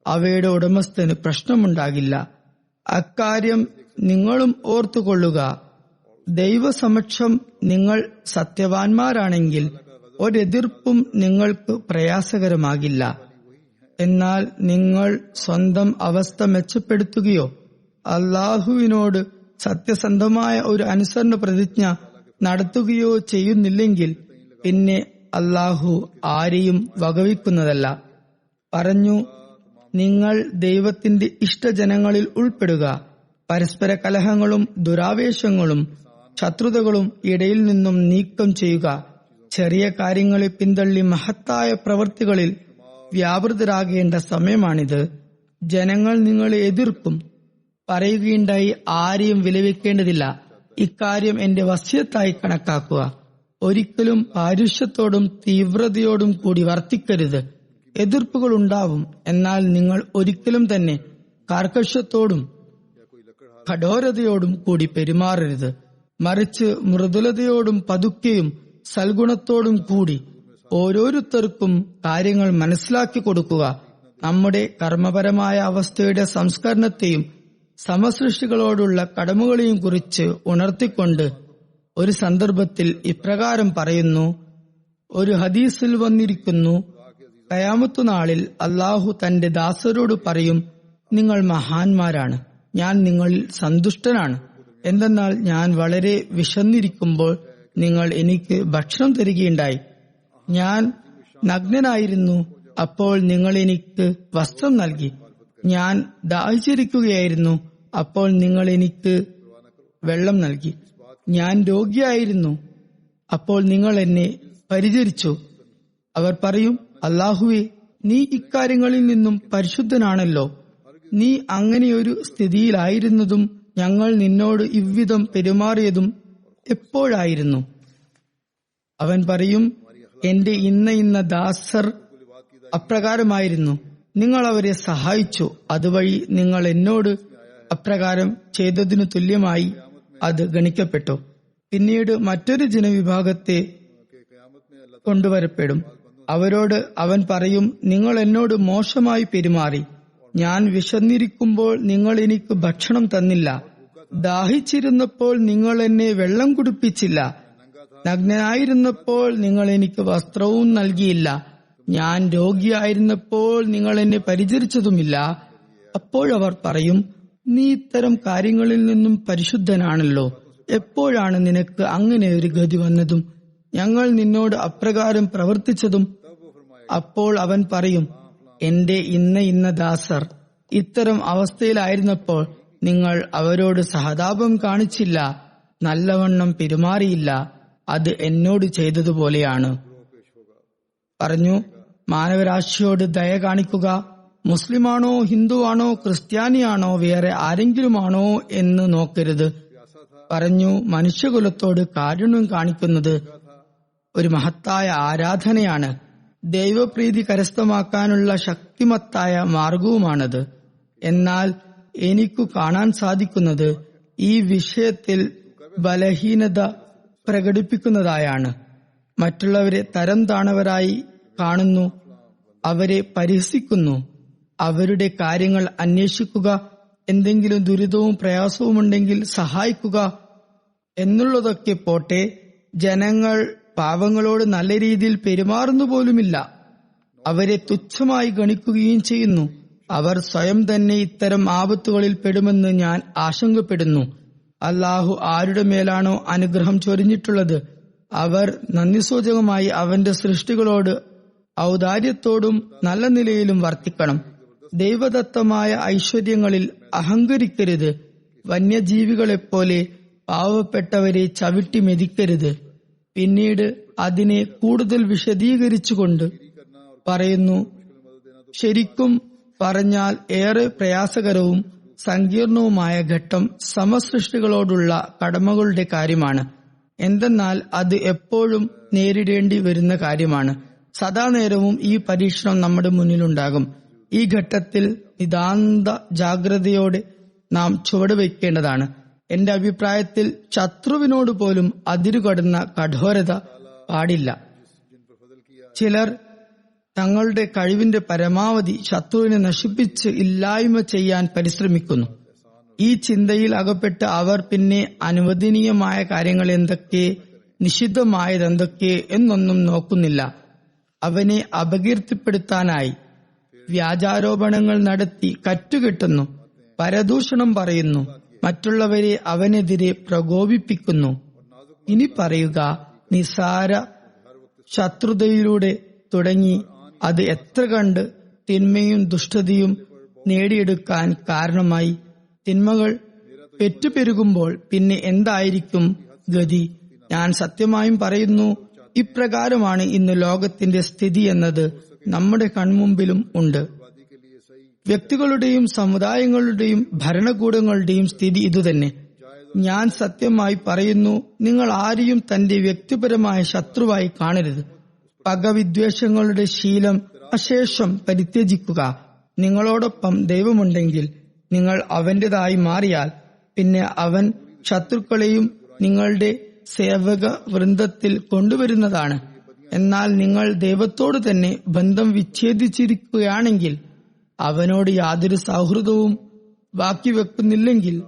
അവയുടെ ഉടമസ്ഥന് പ്രശ്നമുണ്ടാകില്ല. അക്കാര്യം നിങ്ങളും ഓർത്തുകൊള്ളുക. ദൈവസമക്ഷം നിങ്ങൾ സത്യവാൻമാരാണെങ്കിൽ ഒരെതിർപ്പും നിങ്ങൾക്ക് പ്രയാസകരമാകില്ല. എന്നാൽ നിങ്ങൾ സ്വന്തം അവസ്ഥ മെച്ചപ്പെടുത്തുകയോ അല്ലാഹുവിനോട് സത്യസന്ധമായ ഒരു അനുസരണ പ്രതിജ്ഞ നടത്തുകയോ ചെയ്യുന്നില്ലെങ്കിൽ പിന്നെ അല്ലാഹു ആരെയും വകവയ്ക്കുന്നതല്ല. പറഞ്ഞു, നിങ്ങൾ ദൈവത്തിന്റെ ഇഷ്ടജനങ്ങളിൽ ഉൾപ്പെടുക. പരസ്പര കലഹങ്ങളും ദുരാവേശങ്ങളും ശത്രുതകളും ഇടയിൽ നിന്നും നീക്കം ചെയ്യുക. ചെറിയ കാര്യങ്ങളെ പിന്തള്ളി മഹത്തായ പ്രവൃത്തികളിൽ വ്യാപൃതരാകേണ്ട സമയമാണിത്. ജനങ്ങൾ നിങ്ങളെ എതിർക്കും. പറയുകയുണ്ടായി, ആരെയും വിലവെക്കേണ്ടതില്ല. ഇക്കാര്യം എന്റെ വസിയത്തായി കണക്കാക്കുക. ഒരിക്കലും പാരുഷ്യത്തോടും തീവ്രതയോടും കൂടി വർത്തിക്കരുത്. എതിർപ്പുകൾ ഉണ്ടാവും, എന്നാൽ നിങ്ങൾ ഒരിക്കലും തന്നെ കാർക്കശ്യത്തോടും കഠോരതയോടും കൂടി പെരുമാറരുത്. മറിച്ച് മൃദുലതയോടും പതുക്കെയും സൽഗുണത്തോടും കൂടി ഓരോരുത്തർക്കും കാര്യങ്ങൾ മനസ്സിലാക്കി കൊടുക്കുക. നമ്മുടെ കർമ്മപരമായ അവസ്ഥയുടെ സംസ്കരണത്തെയും സമസൃഷ്ടികളോടുള്ള കടമകളെയും കുറിച്ച് ഉണർത്തിക്കൊണ്ട് ഒരു സന്ദർഭത്തിൽ ഇപ്രകാരം പറയുന്നു. ഒരു ഹദീസിൽ വന്നിരിക്കുന്നു, ഖിയാമത്ത് നാളിൽ അല്ലാഹു തന്റെ ദാസരോട് പറയും, നിങ്ങൾ മഹാന്മാരാണ്, ഞാൻ നിങ്ങളിൽ സന്തുഷ്ടനാണ്. എന്തെന്നാൽ ഞാൻ വളരെ വിശന്നിരിക്കുമ്പോൾ നിങ്ങൾ എനിക്ക് ഭക്ഷണം തരികയുണ്ടായി. ഞാൻ നഗ്നനായിരുന്നു, അപ്പോൾ നിങ്ങൾ എനിക്ക് വസ്ത്രം നൽകി. ഞാൻ ദാഹിച്ചിരിക്കുകയായിരുന്നു, അപ്പോൾ നിങ്ങൾ എനിക്ക് വെള്ളം നൽകി. ഞാൻ രോഗിയായിരുന്നു, അപ്പോൾ നിങ്ങൾ എന്നെ പരിചരിച്ചു. അവർ പറയും, അല്ലാഹുവേ, നീ ഇക്കാര്യങ്ങളിൽ നിന്നും പരിശുദ്ധനാണല്ലോ. നീ അങ്ങനെയൊരു സ്ഥിതിയിലായിരുന്നതും ഞങ്ങൾ നിന്നോട് ഇவ்விധം പെരുമാറിയതും എപ്പോഴായിരുന്നു? അവൻ പറയും, എന്റെ ഇന്ന ദാസർ അപ്രകാരമായിരുന്നു. നിങ്ങൾ അവരെ സഹായിച്ചു. അതുവഴി നിങ്ങൾ എന്നോട് അപ്രകാരം ചെയ്തതിനു തുല്യമായി അത് ഗണിക്കപ്പെട്ടു. പിന്നീട് മറ്റൊരു ജനവിഭാഗത്തെ കൊണ്ടുവരപ്പെടും. അവരോട് അവൻ പറയും, നിങ്ങൾ എന്നോട് മോശമായി പെരുമാറി. ഞാൻ വിശന്നിരിക്കുമ്പോൾ നിങ്ങൾ എനിക്ക് ഭക്ഷണം തന്നില്ല. ദാഹിച്ചിരുന്നപ്പോൾ നിങ്ങൾ എന്നെ വെള്ളം കുടിപ്പിച്ചില്ല. നഗ്നനായിരുന്നപ്പോൾ നിങ്ങൾ എനിക്ക് വസ്ത്രവും നൽകിയില്ല. ഞാൻ രോഗിയായിരുന്നപ്പോൾ നിങ്ങൾ എന്നെ പരിചരിച്ചതുമില്ല. അപ്പോഴവർ പറയും, നീ ഇത്തരം കാര്യങ്ങളിൽ നിന്നും പരിശുദ്ധനാണല്ലോ. എപ്പോഴാണ് നിനക്ക് അങ്ങനെ ഒരു ഗതി വന്നതും ഞങ്ങൾ നിന്നോട് അപ്രകാരം പ്രവർത്തിച്ചതും? അപ്പോൾ അവൻ പറയും, എന്റെ ഇന്ന ദാസർ ഇത്തരം അവസ്ഥയിലായിരുന്നപ്പോൾ നിങ്ങൾ അവരോട് സഹതാപം കാണിച്ചില്ല, നല്ലവണ്ണം പെരുമാറിയില്ല. അത് എന്നോട് ചെയ്തതുപോലെയാണ്. പറഞ്ഞു, മാനവരാശിയോട് ദയ കാണിക്കുക. മുസ്ലിമാണോ, ഹിന്ദുവാണോ, ക്രിസ്ത്യാനിയാണോ, വേറെ ആരെങ്കിലുമാണോ എന്ന് നോക്കരുത്. പറഞ്ഞു, മനുഷ്യകുലത്തോട് കാരുണ്യം കാണിക്കുന്നത് ഒരു മഹത്തായ ആരാധനയാണ്. ദൈവപ്രീതി കരസ്ഥമാക്കാനുള്ള ശക്തിമത്തായ മാർഗവുമാണത്. എന്നാൽ എനിക്കു കാണാൻ സാധിക്കുന്നത് ഈ വിഷയത്തിൽ ബലഹീനത പ്രകടിപ്പിക്കുന്നതായാണ്. മറ്റുള്ളവരെ തരം താണവരായി കാണുന്നു, അവരെ പരിഹസിക്കുന്നു. അവരുടെ കാര്യങ്ങൾ അന്വേഷിക്കുക, എന്തെങ്കിലും ദുരിതവും പ്രയാസവുമുണ്ടെങ്കിൽ സഹായിക്കുക എന്നുള്ളതൊക്കെ പോട്ടെ, ജനങ്ങൾ പാവങ്ങളോട് നല്ല രീതിയിൽ പെരുമാറുന്നു പോലുമില്ല. അവരെ തുച്ഛമായി ഗണിക്കുകയും ചെയ്യുന്നു. അവർ സ്വയം തന്നെ ഇത്തരം ആപത്തുകളിൽ പെടുമെന്ന് ഞാൻ ആശങ്കപ്പെടുന്നു. അല്ലാഹു ആരുടെ മേലാണോ അനുഗ്രഹം ചൊരിഞ്ഞിട്ടുള്ളത് അവർ നന്ദിസൂചകമായി അവന്റെ സൃഷ്ടികളോട് ഔദാര്യത്തോടും നല്ല നിലയിലും വർത്തിക്കണം. ദൈവദത്തമായ ഐശ്വര്യങ്ങളിൽ അഹങ്കരിക്കരുത്. വന്യജീവികളെപ്പോലെ പാവപ്പെട്ടവരെ ചവിട്ടി മെതിക്കരുത്. പിന്നീട് അതിനെ കൂടുതൽ വിശദീകരിച്ചുകൊണ്ട് പറയുന്നു, ശരിക്കും പറഞ്ഞാൽ ഏറെ പ്രയാസകരവും സങ്കീർണവുമായ ഘട്ടം സമസൃഷ്ടികളോടുള്ള കടമകളുടെ കാര്യമാണ്. എന്തെന്നാൽ അത് എപ്പോഴും നേരിടേണ്ടി വരുന്ന കാര്യമാണ്. സദാനേരവും ഈ പരീക്ഷണം നമ്മുടെ മുന്നിലുണ്ടാകും. ഈ ഘട്ടത്തിൽ നിതാന്ത ജാഗ്രതയോടെ നാം ചുവടുവയ്ക്കേണ്ടതാണ്. എന്റെ അഭിപ്രായത്തിൽ ശത്രുവിനോട് പോലും അതിരുകടന്ന കഠോരത പാടില്ല. ചിലർ തങ്ങളുടെ കഴിവിന്റെ പരമാവധി ശത്രുവിനെ നശിപ്പിച്ച് ഇല്ലായ്മ ചെയ്യാൻ പരിശ്രമിക്കുന്നു. ഈ ചിന്തയിൽ അകപ്പെട്ട് അവർ പിന്നെ അനുവദനീയമായ കാര്യങ്ങൾ എന്തൊക്കെ, നിഷിദ്ധമായതെന്തൊക്കെ എന്നൊന്നും നോക്കുന്നില്ല. അവനെ അപകീർത്തിപ്പെടുത്താനായി വ്യാജാരോപണങ്ങൾ നടത്തി കറ്റുകെട്ടുന്നു, പരദൂഷണം പറയുന്നു, മറ്റുള്ളവരെ അവനെതിരെ പ്രകോപിപ്പിക്കുന്നു. ഇനി പറയുക, നിസാര ശത്രുതയിലൂടെ തുടങ്ങി അത് എത്ര കണ്ട് തിന്മയും ദുഷ്ടതയും നേടിയെടുക്കാൻ കാരണമായി. തിന്മകൾ പെറ്റുപെരുകുമ്പോൾ പിന്നെ എന്തായിരിക്കും ഗതി? ഞാൻ സത്യമായും പറയുന്നു, ഇപ്രകാരമാണ് ഇന്ന് ലോകത്തിന്റെ സ്ഥിതി എന്നത് നമ്മുടെ കൺമുമ്പിലും ഉണ്ട്. വ്യക്തികളുടെയും സമുദായങ്ങളുടെയും ഭരണകൂടങ്ങളുടെയും സ്ഥിതി ഇതുതന്നെ. ഞാൻ സത്യമായി പറയുന്നു, നിങ്ങൾ ആരെയും തന്റെ വ്യക്തിപരമായ ശത്രുവായി കാണരുത്. പകവിദ്വേഷങ്ങളുടെ ശീലം അശേഷം പരിത്യജിക്കുക. നിങ്ങളോടൊപ്പം ദൈവമുണ്ടെങ്കിൽ നിങ്ങൾ അവന്റേതായി മാറിയാൽ പിന്നെ അവൻ ശത്രുക്കളെയും നിങ്ങളുടെ സേവക വൃന്ദത്തിൽ കൊണ്ടുവരുന്നതാണ്. എന്നാൽ നിങ്ങൾ ദൈവത്തോട് തന്നെ ബന്ധം വിച്ഛേദിച്ചിരിക്കുകയാണെങ്കിൽ, അവനോട് യാതൊരു സൗഹൃദവും ബാക്കി വെക്കുന്നില്ലെങ്കിൽ,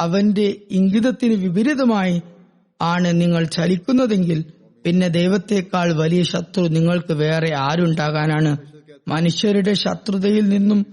അവന്റെ ഇംഗിതത്തിന് വിപരീതമായി ആണ് നിങ്ങൾ ചലിക്കുന്നതെങ്കിൽ, പിന്നെ ദൈവത്തെക്കാൾ വലിയ ശത്രു നിങ്ങൾക്ക് വേറെ ആരുണ്ടാകാനാണ്? മനുഷ്യരുടെ ശത്രുതയിൽ നിന്നും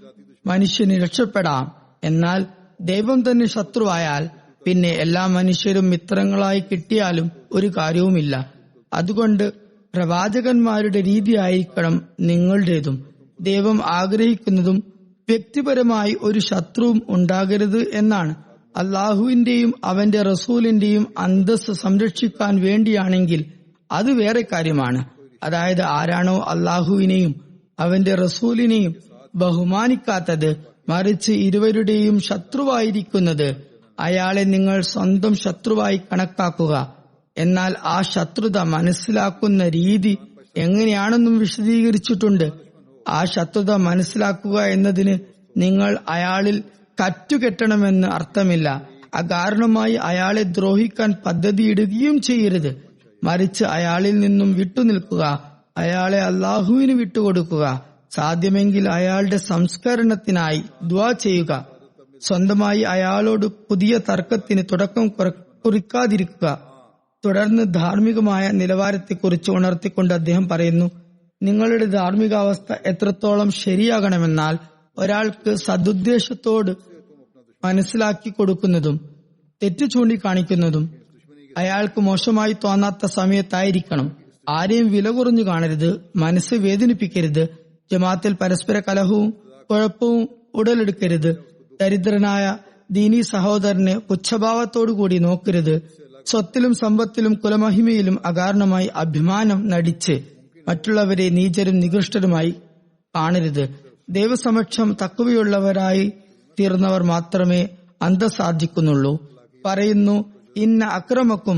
മനുഷ്യന് രക്ഷപ്പെടാം. എന്നാൽ ദൈവം തന്നെ ശത്രുവായാൽ പിന്നെ എല്ലാ മനുഷ്യരും മിത്രങ്ങളായി കിട്ടിയാലും ഒരു കാര്യവുമില്ല. അതുകൊണ്ട് പ്രവാചകന്മാരുടെ രീതിയായിരിക്കണം നിങ്ങളുടേതും. ദൈവം ആഗ്രഹിക്കുന്നതും വ്യക്തിപരമായി ഒരു ശത്രുവും ഉണ്ടാകരുത് എന്നാണ്. അള്ളാഹുവിന്റെയും അവന്റെ റസൂലിന്റെയും അന്തസ്സ് സംരക്ഷിക്കാൻ വേണ്ടിയാണെങ്കിൽ അത് വേറെ കാര്യമാണ്. അതായത് ആരാണോ അള്ളാഹുവിനെയും അവന്റെ റസൂലിനെയും ബഹുമാനിക്കാത്തത്, മറിച്ച് ഇരുവരുടെയും ശത്രുവായിരിക്കുന്നത്, അയാളെ നിങ്ങൾ സ്വന്തം ശത്രുവായി കണക്കാക്കുക. എന്നാൽ ആ ശത്രുത മനസ്സിലാക്കുന്ന രീതി എങ്ങനെയാണെന്നും വിശദീകരിച്ചിട്ടുണ്ട്. ആ ശത്രുത മനസ്സിലാക്കുക എന്നതിന് നിങ്ങൾ അയാളിൽ കറ്റുകെട്ടണമെന്ന് അർത്ഥമില്ല. അകാരണമായി അയാളെ ദ്രോഹിക്കാൻ പദ്ധതിയിടുകയും ചെയ്യരുത്. മറിച്ച് അയാളിൽ നിന്നും വിട്ടുനിൽക്കുക. അയാളെ അള്ളാഹുവിന് വിട്ടുകൊടുക്കുക. സാധ്യമെങ്കിൽ അയാളുടെ സംസ്കരണത്തിനായി ദുആ ചെയ്യുക. സ്വന്തമായി അയാളോട് പുതിയ തർക്കത്തിന് തുടക്കം കുറിക്കാതിരിക്കുക. തുടർന്ന് ധാർമ്മികമായ നിലവാരത്തെക്കുറിച്ച് ഉണർത്തിക്കൊണ്ട് അദ്ദേഹം പറയുന്നു, നിങ്ങളുടെ ധാർമ്മികാവസ്ഥ എത്രത്തോളം ശരിയാകണമെന്നാൽ ഒരാൾക്ക് സദുദ്ദേശത്തോട് മനസ്സിലാക്കി കൊടുക്കുന്നതും തെറ്റ് ചൂണ്ടിക്കാണിക്കുന്നതും അയാൾക്ക് മോശമായി തോന്നാത്ത സമയത്തായിരിക്കണം. ആരെയും വില കുറഞ്ഞു കാണരുത്, മനസ്സ് വേദനിപ്പിക്കരുത്. ജമാഅത്തിൽ പരസ്പര കലഹവും കുഴപ്പവും ഉടലെടുക്കരുത്. ദരിദ്രനായ ദീനീ സഹോദരനെ പുച്ഛഭാവത്തോടുകൂടി നോക്കരുത്. സ്വത്തിലും സമ്പത്തിലും കുലമഹിമയിലും അകാരണമായി അഭിമാനം നടിച്ച് മറ്റുള്ളവരെ നീചരും നികൃഷ്ടരുമായി കാണരുത്. ദൈവസമക്ഷം തഖ്വയുള്ളവരായി തീർന്നവർ മാത്രമേ അന്തസ്സാർജിക്കുന്നുള്ളൂ. പറയുന്നു, ഇന്ന അക്രമക്കും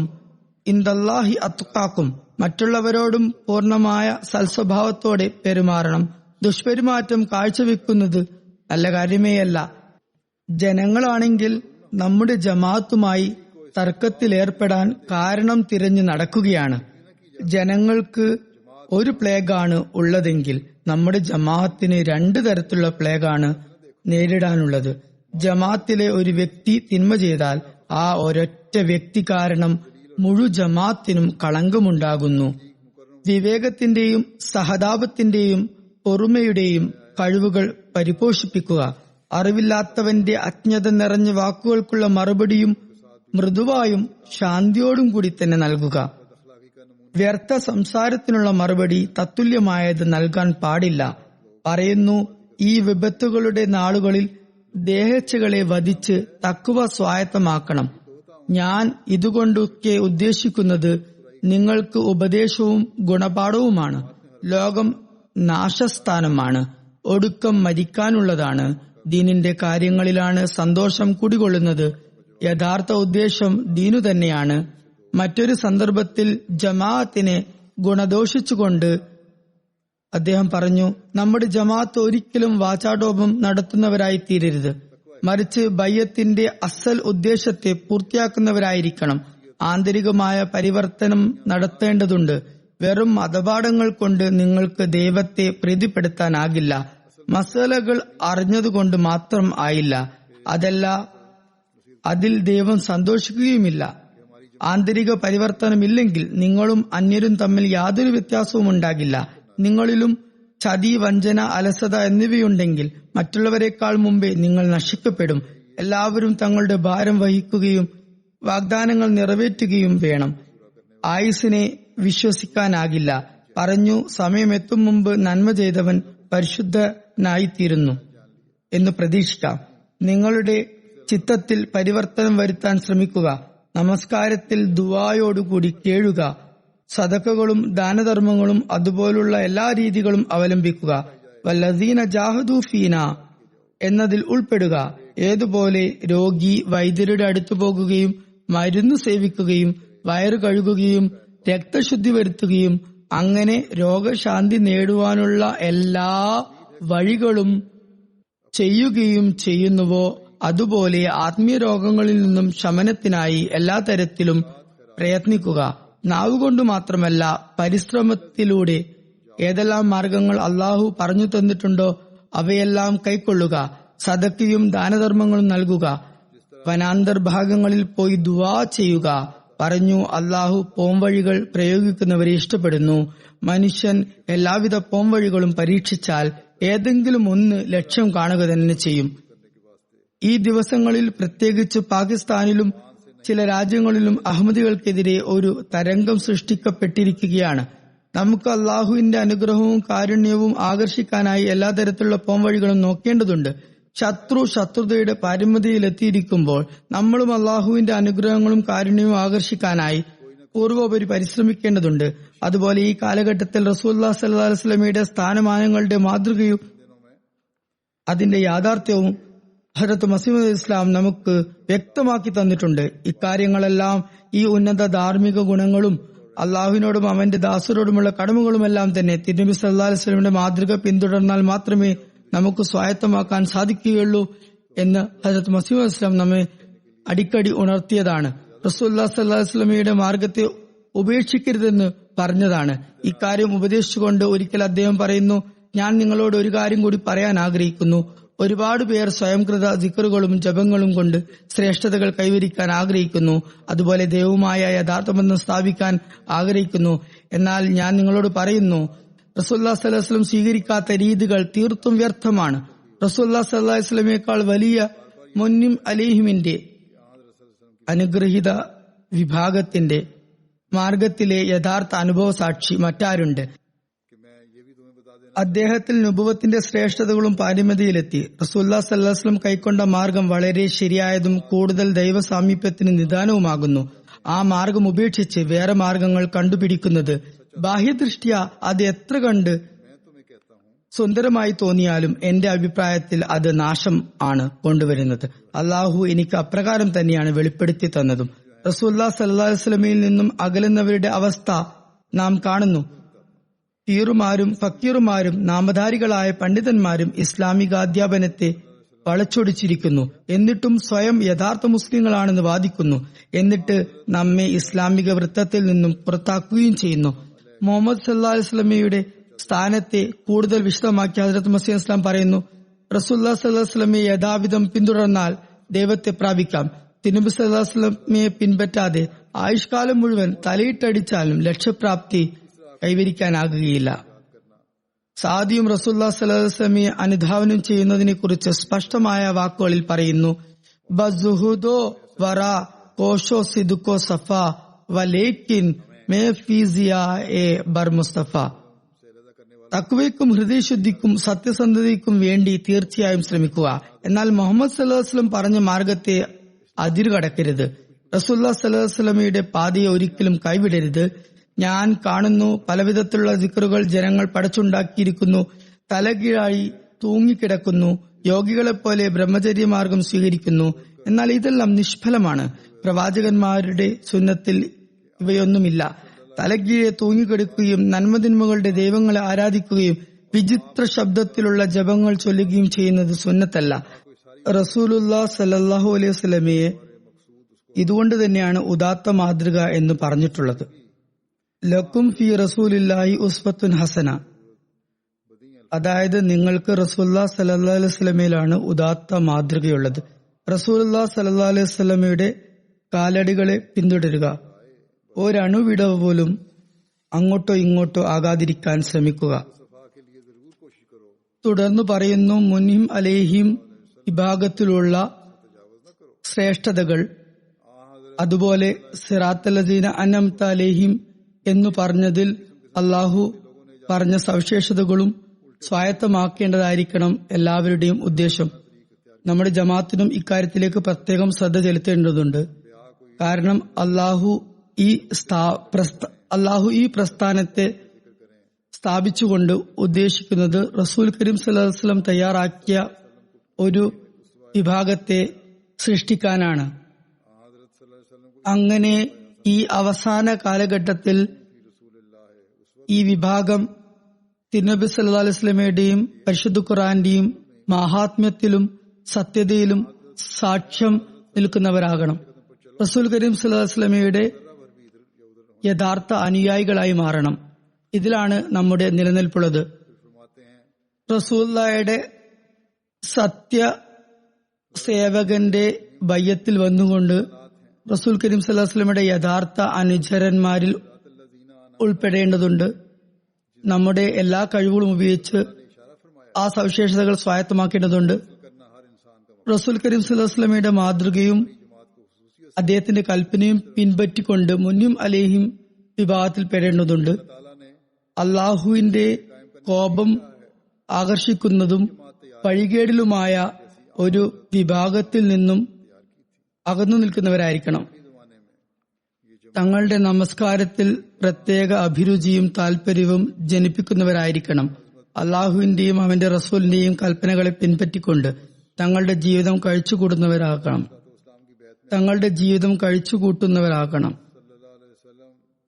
ഇന്ദല്ലാഹി അത്ഖാക്കും. മറ്റുള്ളവരോടും പൂർണ്ണമായ സൽസ്വഭാവത്തോടെ പെരുമാറണം. ദുഷ്പെരുമാറ്റം കാഴ്ചവെക്കുന്നത് നല്ല കാര്യമേയല്ല. ജനങ്ങളാണെങ്കിൽ നമ്മുടെ ജമാഅത്തുമായി തർക്കത്തിലേർപ്പെടാൻ കാരണം തിരഞ്ഞു നടക്കുകയാണ്. ജനങ്ങൾക്ക് ഒരു പ്ലേഗാണ് ഉള്ളതെങ്കിൽ നമ്മുടെ ജമാഅത്തിന് 2 തരത്തിലുള്ള പ്ലേഗാണ് നേരിടാനുള്ളത്. ജമാഅത്തിലെ ഒരു വ്യക്തി തിന്മ ചെയ്താൽ ആ ഒരൊറ്റ വ്യക്തി കാരണം മുഴു ജമാഅത്തിനും കളങ്കമുണ്ടാകുന്നു. വിവേകത്തിന്റെയും സഹതാപത്തിന്റെയും പൊറുമയുടെയും കഴിവുകൾ പരിപോഷിപ്പിക്കുക. അറിവില്ലാത്തവന്റെ അജ്ഞത നിറഞ്ഞ വാക്കുകൾക്കുള്ള മറുപടിയും മൃദുവായും ശാന്തിയോടും കൂടി തന്നെ നൽകുക. വ്യർത്ഥ സംസാരത്തിനുള്ള മറുപടി തത്തുല്യമായത് നൽകാൻ പാടില്ല. പറയുന്നു, ഈ വിപത്തുകളുടെ നാളുകളിൽ ദേഹേച്ഛകളെ വധിച്ച് തഖ്വ സ്വായത്തമാക്കണം. ഞാൻ ഇതുകൊണ്ടൊക്കെ ഉദ്ദേശിക്കുന്നത് നിങ്ങൾക്ക് ഉപദേശവും ഗുണപാഠവുമാണ്. ലോകം നാശസ്ഥാനമാണ്, ഒടുക്കം മരിക്കാനുള്ളതാണ്. ദീനിന്റെ കാര്യങ്ങളിലാണ് സന്തോഷം കുടികൊള്ളുന്നത്. യഥാർത്ഥ ഉദ്ദേശം ദീനു തന്നെയാണ്. മറ്റൊരു സന്ദർഭത്തിൽ ജമാഅത്തിനെ ഗുണദോഷിച്ചുകൊണ്ട് അദ്ദേഹം പറഞ്ഞു, നമ്മുടെ ജമാഅത്ത് ഒരിക്കലും വാചാടോപം നടത്തുന്നവരായി തീരരുത്, മറിച്ച് ബയ്യത്തിന്റെ അസൽ ഉദ്ദേശത്തെ പൂർത്തിയാക്കുന്നവരായിരിക്കണം. ആന്തരികമായ പരിവർത്തനം നടത്തേണ്ടതുണ്ട്. വെറും മതപാഠങ്ങൾ കൊണ്ട് നിങ്ങൾക്ക് ദൈവത്തെ പ്രീതിപ്പെടുത്താനാകില്ല. മസലകൾ അറിഞ്ഞതുകൊണ്ട് മാത്രം ആയില്ല. അതിൽ ദൈവം സന്തോഷിക്കുകയുമില്ല. ആന്തരിക പരിവർത്തനമില്ലെങ്കിൽ നിങ്ങളും അന്യരും തമ്മിൽ യാതൊരു വ്യത്യാസവും ഉണ്ടാകില്ല. നിങ്ങളിലും ചതി, വഞ്ചന, അലസത എന്നിവയുണ്ടെങ്കിൽ മറ്റുള്ളവരെക്കാൾ മുമ്പേ നിങ്ങൾ നശിക്കപ്പെടും. എല്ലാവരും തങ്ങളുടെ ഭാരം വഹിക്കുകയും വാഗ്ദാനങ്ങൾ നിറവേറ്റുകയും വേണം. ആയുസിനെ വിശ്വസിക്കാനാകില്ല. പറഞ്ഞു, സമയമെത്തും മുമ്പ് നന്മ ചെയ്തവൻ പരിശുദ്ധനായിത്തീരുന്നു എന്ന് പ്രതീക്ഷിക്കാം. നിങ്ങളുടെ ചിത്തത്തിൽ പരിവർത്തനം വരുത്താൻ ശ്രമിക്കുക. നമസ്കാരത്തിൽ ദുആയോടുകൂടി കേഴുക. സദഖകളും ദാനധർമ്മങ്ങളും അതുപോലുള്ള എല്ലാ രീതികളും അവലംബിക്കുക. വല്ലദീന ജാഹദൂ ഫീന എന്നതിൽ ഉൾപ്പെടുക. ഏതുപോലെ രോഗി വൈദ്യരുടെ അടുത്തു പോകുകയും മരുന്ന് സേവിക്കുകയും വയറ് കഴുകുകയും രക്തശുദ്ധി വരുത്തുകയും അങ്ങനെ രോഗശാന്തി നേടുവാനുള്ള എല്ലാ വഴികളും ചെയ്യുകയും ചെയ്യുന്നുവോ, അതുപോലെ ആത്മീയ രോഗങ്ങളിൽ നിന്നും ശമനത്തിനായി എല്ലാ തരത്തിലും പ്രയത്നിക്കുക. നാവുകൊണ്ട് മാത്രമല്ല, പരിശ്രമത്തിലൂടെ ഏതെല്ലാം മാർഗങ്ങൾ അള്ളാഹു പറഞ്ഞു തന്നിട്ടുണ്ടോ അവയെല്ലാം കൈക്കൊള്ളുക. സദഖയും ദാനധർമ്മങ്ങളും നൽകുക. വനാന്തർഭാഗങ്ങളിൽ പോയി ദുആ ചെയ്യുക. പറഞ്ഞു, അള്ളാഹു പോംവഴികൾ പ്രയോഗിക്കുന്നവരെ ഇഷ്ടപ്പെടുന്നു. മനുഷ്യൻ എല്ലാവിധ പോംവഴികളും പരീക്ഷിച്ചാൽ ഏതെങ്കിലും ഒന്ന് ലക്ഷ്യം കാണുക തന്നെ ചെയ്യും. ഈ ദിവസങ്ങളിൽ പ്രത്യേകിച്ച് പാകിസ്ഥാനിലും ചില രാജ്യങ്ങളിലും അഹമ്മദികൾക്കെതിരെ ഒരു തരംഗം സൃഷ്ടിക്കപ്പെട്ടിരിക്കുകയാണ്. നമുക്ക് അള്ളാഹുവിന്റെ അനുഗ്രഹവും കാരുണ്യവും ആകർഷിക്കാനായി എല്ലാ തരത്തിലുള്ള പോംവഴികളും നോക്കേണ്ടതുണ്ട്. ശത്രുതയുടെ പരിമിതിയിലെത്തിയിരിക്കുമ്പോൾ നമ്മളും അള്ളാഹുവിന്റെ അനുഗ്രഹങ്ങളും കാരുണ്യവും ആകർഷിക്കാനായി പൂർവോപരി പരിശ്രമിക്കേണ്ടതുണ്ട്. അതുപോലെ ഈ കാലഘട്ടത്തിൽ റസൂലുള്ളാഹി സ്വല്ലല്ലാഹു അലൈഹി വസല്ലമയുടെ സ്ഥാനമാനങ്ങളുടെ മാതൃകയും അതിന്റെ യാഥാർത്ഥ്യവും ഹദരത്ത് മസീഹ് മൗഊദ് ഇസ്ലാം നമുക്ക് വ്യക്തമാക്കി തന്നിട്ടുണ്ട്. ഇക്കാര്യങ്ങളെല്ലാം ഈ ഉന്നത ധാർമ്മിക ഗുണങ്ങളും അള്ളാഹുവിനോടും അവന്റെ ദാസരോടുമുള്ള കടമകളുമെല്ലാം തന്നെ തിരുനബി സല്ലല്ലാഹു അലൈഹി വസല്ലമയുടെ മാതൃക പിന്തുടർന്നാൽ മാത്രമേ നമുക്ക് സ്വായത്തമാക്കാൻ സാധിക്കുകയുള്ളൂ എന്ന് ഹദരത്ത് മസീഹ് മൗഊദ് ഇസ്ലാം നമ്മെ അടിക്കടി ഉണർത്തിയതാണ്. റസൂലുള്ളാഹി സ്വല്ലല്ലാഹു അലൈഹി വസല്ലമയുടെ മാർഗത്തെ ഉപേക്ഷിക്കരുതെന്ന് പറഞ്ഞതാണ്. ഇക്കാര്യം ഉപദേശിച്ചുകൊണ്ട് ഒരിക്കൽ അദ്ദേഹം പറയുന്നു, ഞാൻ നിങ്ങളോട് ഒരു കാര്യം കൂടി പറയാൻ ആഗ്രഹിക്കുന്നു. ഒരുപാട് പേർ സ്വയംകൃത ദിക്റുകളും ജപങ്ങളും കൊണ്ട് ശ്രേഷ്ഠതകൾ കൈവരിക്കാൻ ആഗ്രഹിക്കുന്നു. അതുപോലെ ദൈവവുമായ യഥാർത്ഥ ബന്ധം സ്ഥാപിക്കാൻ ആഗ്രഹിക്കുന്നു. എന്നാൽ ഞാൻ നിങ്ങളോട് പറയുന്നു, റസൂലുള്ളാഹി സ്വല്ലല്ലാഹു അലൈഹി വസല്ലം സ്വീകരിക്കാത്ത രീതികൾ തീർത്തും വ്യർത്ഥമാണ്. റസൂലുള്ളാഹി സ്വല്ലല്ലാഹു അലൈഹി വസല്ലമയേക്കാൾ വലിയ മുന്നിം അലൈഹിമിന്റെ അനുഗ്രഹീത വിഭാഗത്തിന്റെ മാർഗത്തിലെ യഥാർത്ഥ അനുഭവ സാക്ഷി മറ്റാരുണ്ട്? അദ്ദേഹത്തിൽ നുബുവത്തിന്റെ ശ്രേഷ്ഠതകളും പാരമ്യതയിലെത്തി. റസൂലുള്ളാഹി സ്വല്ലല്ലാഹു അലൈഹി വസല്ലം കൈക്കൊണ്ട മാർഗം വളരെ ശരിയായതും കൂടുതൽ ദൈവസാമീപ്യത്തിന് നിദാനവുമാകുന്നു. ആ മാർഗം ഉപേക്ഷിച്ച് വേറെ മാർഗങ്ങൾ കണ്ടുപിടിക്കുന്നത് ബാഹ്യദൃഷ്ട്യ അത് എത്ര കണ്ട് സുന്ദരമായി തോന്നിയാലും എന്റെ അഭിപ്രായത്തിൽ അത് നാശം ആണ് കൊണ്ടുവരുന്നത്. അള്ളാഹു എനിക്ക് അപ്രകാരം തന്നെയാണ് വെളിപ്പെടുത്തി തന്നതും. റസൂലുള്ളാഹി സ്വല്ലല്ലാഹു അലൈഹി വസല്ലമയിൽ നിന്നും അകലുന്നവരുടെ അവസ്ഥ നാം കാണുന്നു. പീറുമാരും ഫക്കീറുമാരും നാമധാരികളായ പണ്ഡിതന്മാരും ഇസ്ലാമികാധ്യാപനത്തെ വളച്ചൊടിച്ചിരിക്കുന്നു. എന്നിട്ടും സ്വയം യഥാർത്ഥ മുസ്ലിങ്ങളാണെന്ന് വാദിക്കുന്നു. എന്നിട്ട് നമ്മെ ഇസ്ലാമിക വൃത്തത്തിൽ നിന്നും പുറത്താക്കുകയും ചെയ്യുന്നു. മുഹമ്മദ് സല്ലല്ലാഹു അലൈഹി വസല്ലമയുടെ സ്ഥാനത്തെ കൂടുതൽ വിശദമാക്കി ഹദ്റത്ത് മസീഹ് ഇസ്ലാം പറയുന്നു, റസൂലുള്ളാഹി സ്വല്ലല്ലാഹു അലൈഹി വസല്ലമയെ യഥാവിധം പിന്തുടർന്നാൽ ദൈവത്തെ പ്രാപിക്കാം. തിരുനബി സല്ലല്ലാഹു അലൈഹി വസല്ലമയെ പിൻപറ്റാതെ ആയുഷ്കാലം മുഴുവൻ തലയിട്ടടിച്ചാലും ലക്ഷ്യപ്രാപ്തി കൈവരിക്കാനാകുകയില്ല. സാദിയും റസൂലുള്ളാഹി സ്വല്ലല്ലാഹു അലൈഹി വസല്ലമയെ അനുധാവനം ചെയ്യുന്നതിനെ കുറിച്ച് സ്പഷ്ടമായ വാക്കുകളിൽ പറയുന്നു, ബസുഹുദോ വറാ കോഷോ സിദുക്കോ സഫ വലേക്കിൻ മേ ഫീസിയാ എ ബർ മുസ്തഫ. തഖ്വയ്ക്കും ഹൃദയശുദ്ധിക്കും സത്യസന്ധതയ്ക്കും വേണ്ടി തീർച്ചയായും ശ്രമിക്കുക. എന്നാൽ മുഹമ്മദ് സല്ലല്ലാഹു അലൈഹി വസല്ലം പറഞ്ഞ മാർഗത്തെ അതിരുകടക്കരുത്. റസൂലുള്ളാഹി സ്വല്ലല്ലാഹു അലൈഹി വസല്ലമയുടെ പാതയെ ഒരിക്കലും കൈവിടരുത്. ഞാൻ കാണുന്നു, പലവിധത്തിലുള്ള ദിക്റുകൾ ജനങ്ങൾ പടച്ചുണ്ടാക്കിയിരിക്കുന്നു, തലകീഴായി തൂങ്ങിക്കിടക്കുന്നു, യോഗികളെപ്പോലെ ബ്രഹ്മചര്യമാർഗം സ്വീകരിക്കുന്നു. എന്നാൽ ഇതെല്ലാം നിഷ്ഫലമാണ്. പ്രവാചകന്മാരുടെ സുന്നത്തിൽ ഇവയൊന്നുമില്ല. തലകീഴെ തൂങ്ങിക്കിടക്കുകയും നന്മതിന്മകളുടെ ദൈവങ്ങളെ ആരാധിക്കുകയും വിചിത്ര ശബ്ദത്തിലുള്ള ജപങ്ങൾ ചൊല്ലുകയും ചെയ്യുന്നത് സുന്നത്തല്ല. റസൂലുള്ളാഹി സ്വല്ലല്ലാഹു അലൈഹി വസല്ലമയെ ഇതുകൊണ്ട് തന്നെയാണ് ഉദാത്ത മാതൃക എന്ന് പറഞ്ഞിട്ടുള്ളത്. ലക്കും ഫി റസൂലില്ലാഹി ഉസ്വത്തുൻ ഹസന, അതായത് നിങ്ങൾക്ക് റസൂലുള്ളാഹി സ്വല്ലല്ലാഹു അലൈഹി വസല്ലമയിലാണ് ഉദാത്ത മാതൃകയുള്ളത്. റസൂലുള്ളാഹി സ്വല്ലല്ലാഹു അലൈഹി വസല്ലമയുടെ കാലടികളെ പിന്തുടരുക. ഒരണുവിടവ് പോലും അങ്ങോട്ടോ ഇങ്ങോട്ടോ ആകാതിരിക്കാൻ ശ്രമിക്കുക. തുടർന്ന് പറയുന്നു, മുന്നിം അലൈഹിം വിഭാഗത്തിലുള്ള ശ്രേഷ്ഠതകൾ, അതുപോലെ സിറാത്തല്ലദീന അൻഅംത അലൈഹിം എന്നു പറഞ്ഞതിൽ അള്ളാഹു പറഞ്ഞ സവിശേഷതകളും സ്വായത്തമാക്കേണ്ടതായിരിക്കണം എല്ലാവരുടെയും ഉദ്ദേശം. നമ്മുടെ ജമാഅത്തിനും ഇക്കാര്യത്തിലേക്ക് പ്രത്യേകം ശ്രദ്ധ ചെലുത്തേണ്ടതുണ്ട്. കാരണം അള്ളാഹു ഈ പ്രസ്ഥാനത്തെ സ്ഥാപിച്ചുകൊണ്ട് ഉദ്ദേശിക്കുന്നത് റസൂൽ കരീം സല്ലല്ലാഹു അലൈഹി വസല്ലം തയ്യാറാക്കിയ ഒരു വിഭാഗത്തെ സൃഷ്ടിക്കാനാണ്. അങ്ങനെ ഈ അവസാന കാലഘട്ടത്തിൽ ഈ വിഭാഗം തിരുനബി സല്ലല്ലാഹു അലൈഹി വസല്ലമയുടെയും പരിശുദ്ധ ഖുർആന്റെയും മഹാത്മ്യത്തിലും സത്യതയിലും സാക്ഷ്യം നിൽക്കുന്നവരാകണം. റസൂൽ കരീം സല്ലല്ലാഹു അലൈഹി വസല്ലമയുടെ യഥാർത്ഥ അനുയായികളായി മാറണം. ഇതിലാണ് നമ്മുടെ നിലനിൽപ്പുള്ളത്. റസൂലുള്ളാഹിയുടെ സത്യ സേവകന്റെ ബയ്യത്തിൽ വന്നുകൊണ്ട് റസൂൽ കരീം സല്ലല്ലാഹു അലൈഹി വസല്ലമയുടെ യഥാർത്ഥ അനുചരന്മാരിൽ ഉൾപ്പെടേണ്ടതുണ്ട്. നമ്മുടെ എല്ലാ കഴിവുകളും ഉപയോഗിച്ച് ആ സവിശേഷതകൾ സ്വായത്തമാക്കേണ്ടതുണ്ട്. റസൂൽ കരീം സല്ലല്ലാഹു അലൈഹി വസല്ലമയുടെ മാതൃകയും അദ്ദേഹത്തിന്റെ കൽപ്പനയും പിൻപറ്റിക്കൊണ്ട് മുന്നിം അലൈഹിം വിഭാഗത്തിൽ പെടേണ്ടതുണ്ട്. അള്ളാഹുവിന്റെ കോപം ആകർഷിക്കുന്നതും വഴികേടിലുമായ ഒരു വിഭാഗത്തിൽ നിന്നും അകന്നു നിൽക്കുന്നവരായിരിക്കണം. തങ്ങളുടെ നമസ്കാരത്തിൽ പ്രത്യേക അഭിരുചിയും താൽപര്യവും ജനിപ്പിക്കുന്നവരായിരിക്കണം. അള്ളാഹുവിന്റെയും അവന്റെ റസൂലിന്റെയും കൽപ്പനകളെ പിൻപറ്റിക്കൊണ്ട് തങ്ങളുടെ ജീവിതം കഴിച്ചുകൂട്ടുന്നവരാകണം.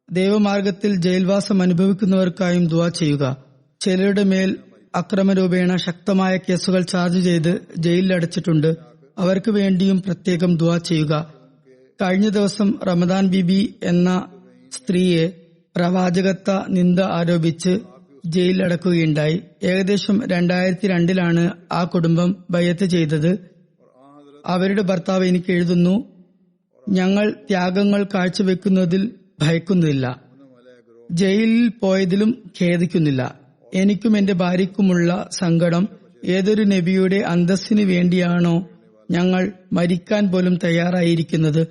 ദൈവമാർഗത്തിൽ ജയിൽവാസം അനുഭവിക്കുന്നവർക്കായും ദുആ ചെയ്യുക. ചിലരുടെ മേൽ അക്രമരൂപേണ ശക്തമായ കേസുകൾ ചാർജ് ചെയ്ത് ജയിലിലടച്ചിട്ടുണ്ട്. അവർക്ക് വേണ്ടിയും പ്രത്യേകം ദുആ ചെയ്യുക. കഴിഞ്ഞ ദിവസം റമദാൻ ബിബി എന്ന സ്ത്രീയെ പ്രവാചകത്വ നിന്ദ ആരോപിച്ച് ജയിലിലടക്കുകയുണ്ടായി. ഏകദേശം 2002 ആ കുടുംബം ബയ്യത്ത് ചെയ്തത്. അവരുടെ ഭർത്താവ് എനിക്ക് എഴുതുന്നു, ഞങ്ങൾ ത്യാഗങ്ങൾ കാഴ്ചവെക്കുന്നതിൽ ഭയക്കുന്നില്ല, ജയിലിൽ പോയതിലും ഖേദിക്കുന്നില്ല. എനിക്കും എന്റെ ഭാര്യയ്ക്കുമുള്ള സങ്കടം ഏതൊരു നബിയുടെ അന്തസ്സിനു വേണ്ടിയാണോ ഞങ്ങൾ മരിക്കാൻ പോലും തയ്യാറായിരിക്കുന്നത്,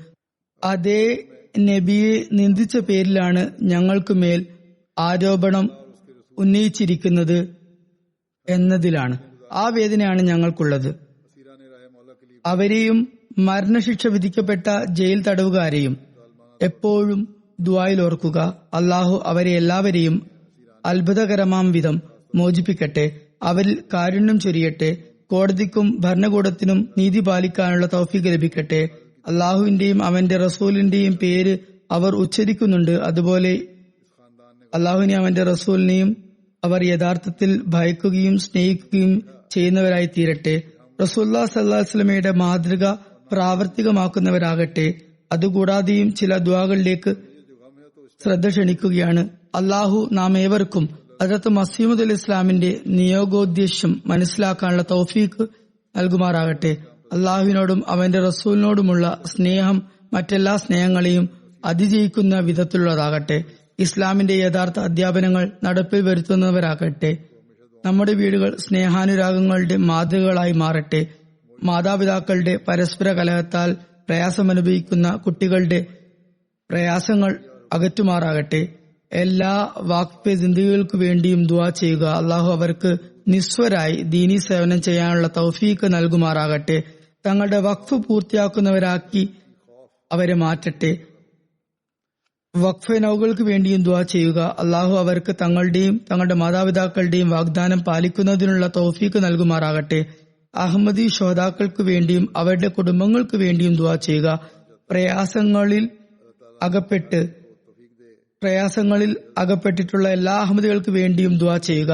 അതേ നബിയെ നിന്ദിച്ച പേരിലാണ് ഞങ്ങൾക്ക് മേൽ ആരോപണം ഉന്നയിച്ചിരിക്കുന്നത് എന്നതിലാണ്. ആ വേദനയാണ് ഞങ്ങൾക്കുള്ളത്. അവരെയും മരണശിക്ഷ വിധിക്കപ്പെട്ട ജയിൽ തടവുകാരെയും എപ്പോഴും ദുആയിൽ ഓർക്കുക. അള്ളാഹു അവരെ എല്ലാവരെയും അത്ഭുതകരമാം വിധം മോചിപ്പിക്കട്ടെ, അവരിൽ കാരുണ്യം ചൊരിയട്ടെ. കോടതിക്കും ഭരണകൂടത്തിനും നീതി പാലിക്കാനുള്ള തൗഫീഖ് ലഭിക്കട്ടെ. അള്ളാഹുവിന്റെയും അവന്റെ റസൂലിന്റെയും പേര് അവർ ഉച്ചരിക്കുന്നുണ്ട്. അതുപോലെ അള്ളാഹുവിനെയും അവന്റെ റസൂലിനെയും അവർ യഥാർത്ഥത്തിൽ ഭയക്കുകയും സ്നേഹിക്കുകയും ചെയ്യുന്നവരായി തീരട്ടെ. റസൂലുള്ളാഹി സ്വല്ലല്ലാഹു അലൈഹി വസല്ലമയുടെ മാതൃക പ്രാവർത്തികമാക്കുന്നവരാകട്ടെ. അതുകൂടാതെയും ചില ദുആകളിലേക്ക് ശ്രദ്ധ ക്ഷണിക്കുകയാണ്. അള്ളാഹു നാം ഏവർക്കും ഹദ്റത്ത് മസീഹ് അലൈഹി ഇസ്ലാമിന്റെ നിയോഗോദ്ദേശ്യം മനസ്സിലാക്കാനുള്ള തൗഫീഖ് നൽകുമാറാകട്ടെ. അള്ളാഹുവിനോടും അവന്റെ റസൂലിനോടുമുള്ള സ്നേഹം മറ്റെല്ലാ സ്നേഹങ്ങളെയും അതിജയിക്കുന്ന വിധത്തിലുള്ളതാകട്ടെ. ഇസ്ലാമിന്റെ യഥാർത്ഥ അധ്യാപനങ്ങൾ നടപ്പിൽ വരുത്തുന്നവരാകട്ടെ. നമ്മുടെ വീടുകൾ സ്നേഹാനുരാഗങ്ങളുടെ മാതൃകകളായി മാറട്ടെ. മാതാപിതാക്കളുടെ പരസ്പര കലഹത്താൽ പ്രയാസമനുഭവിക്കുന്ന കുട്ടികളുടെ പ്രയാസങ്ങൾ അകറ്റുമാറാകട്ടെ. എല്ലാ വാക്ഫെ ജിന്ദഗികൾക്കു വേണ്ടിയും ദുആ ചെയ്യുക. അള്ളാഹു അവർക്ക് നിസ്വരായി ദീനീ സേവനം ചെയ്യാനുള്ള തൗഫീഖ് നൽകുമാറാകട്ടെ. തങ്ങളുടെ വഖഫ് പൂർത്തിയാക്കുന്നവരാക്കി അവരെ മാറ്റട്ടെ. വഖഫ് നൗകൾക്ക് വേണ്ടിയും ദുആ ചെയ്യുക. അള്ളാഹു അവർക്ക് തങ്ങളുടെയും തങ്ങളുടെ മാതാപിതാക്കളുടെയും വാഗ്ദാനം പാലിക്കുന്നതിനുള്ള തൗഫീഖ് നൽകുമാറാകട്ടെ. അഹമ്മദി ശുഹദാക്കൾക്ക് വേണ്ടിയും അവരുടെ കുടുംബങ്ങൾക്ക് വേണ്ടിയും ദുആ ചെയ്യുക. പ്രയാസങ്ങളിൽ അകപ്പെട്ടിട്ടുള്ള എല്ലാ അഹമ്മദികൾക്ക് വേണ്ടിയും ദുആ ചെയ്യുക.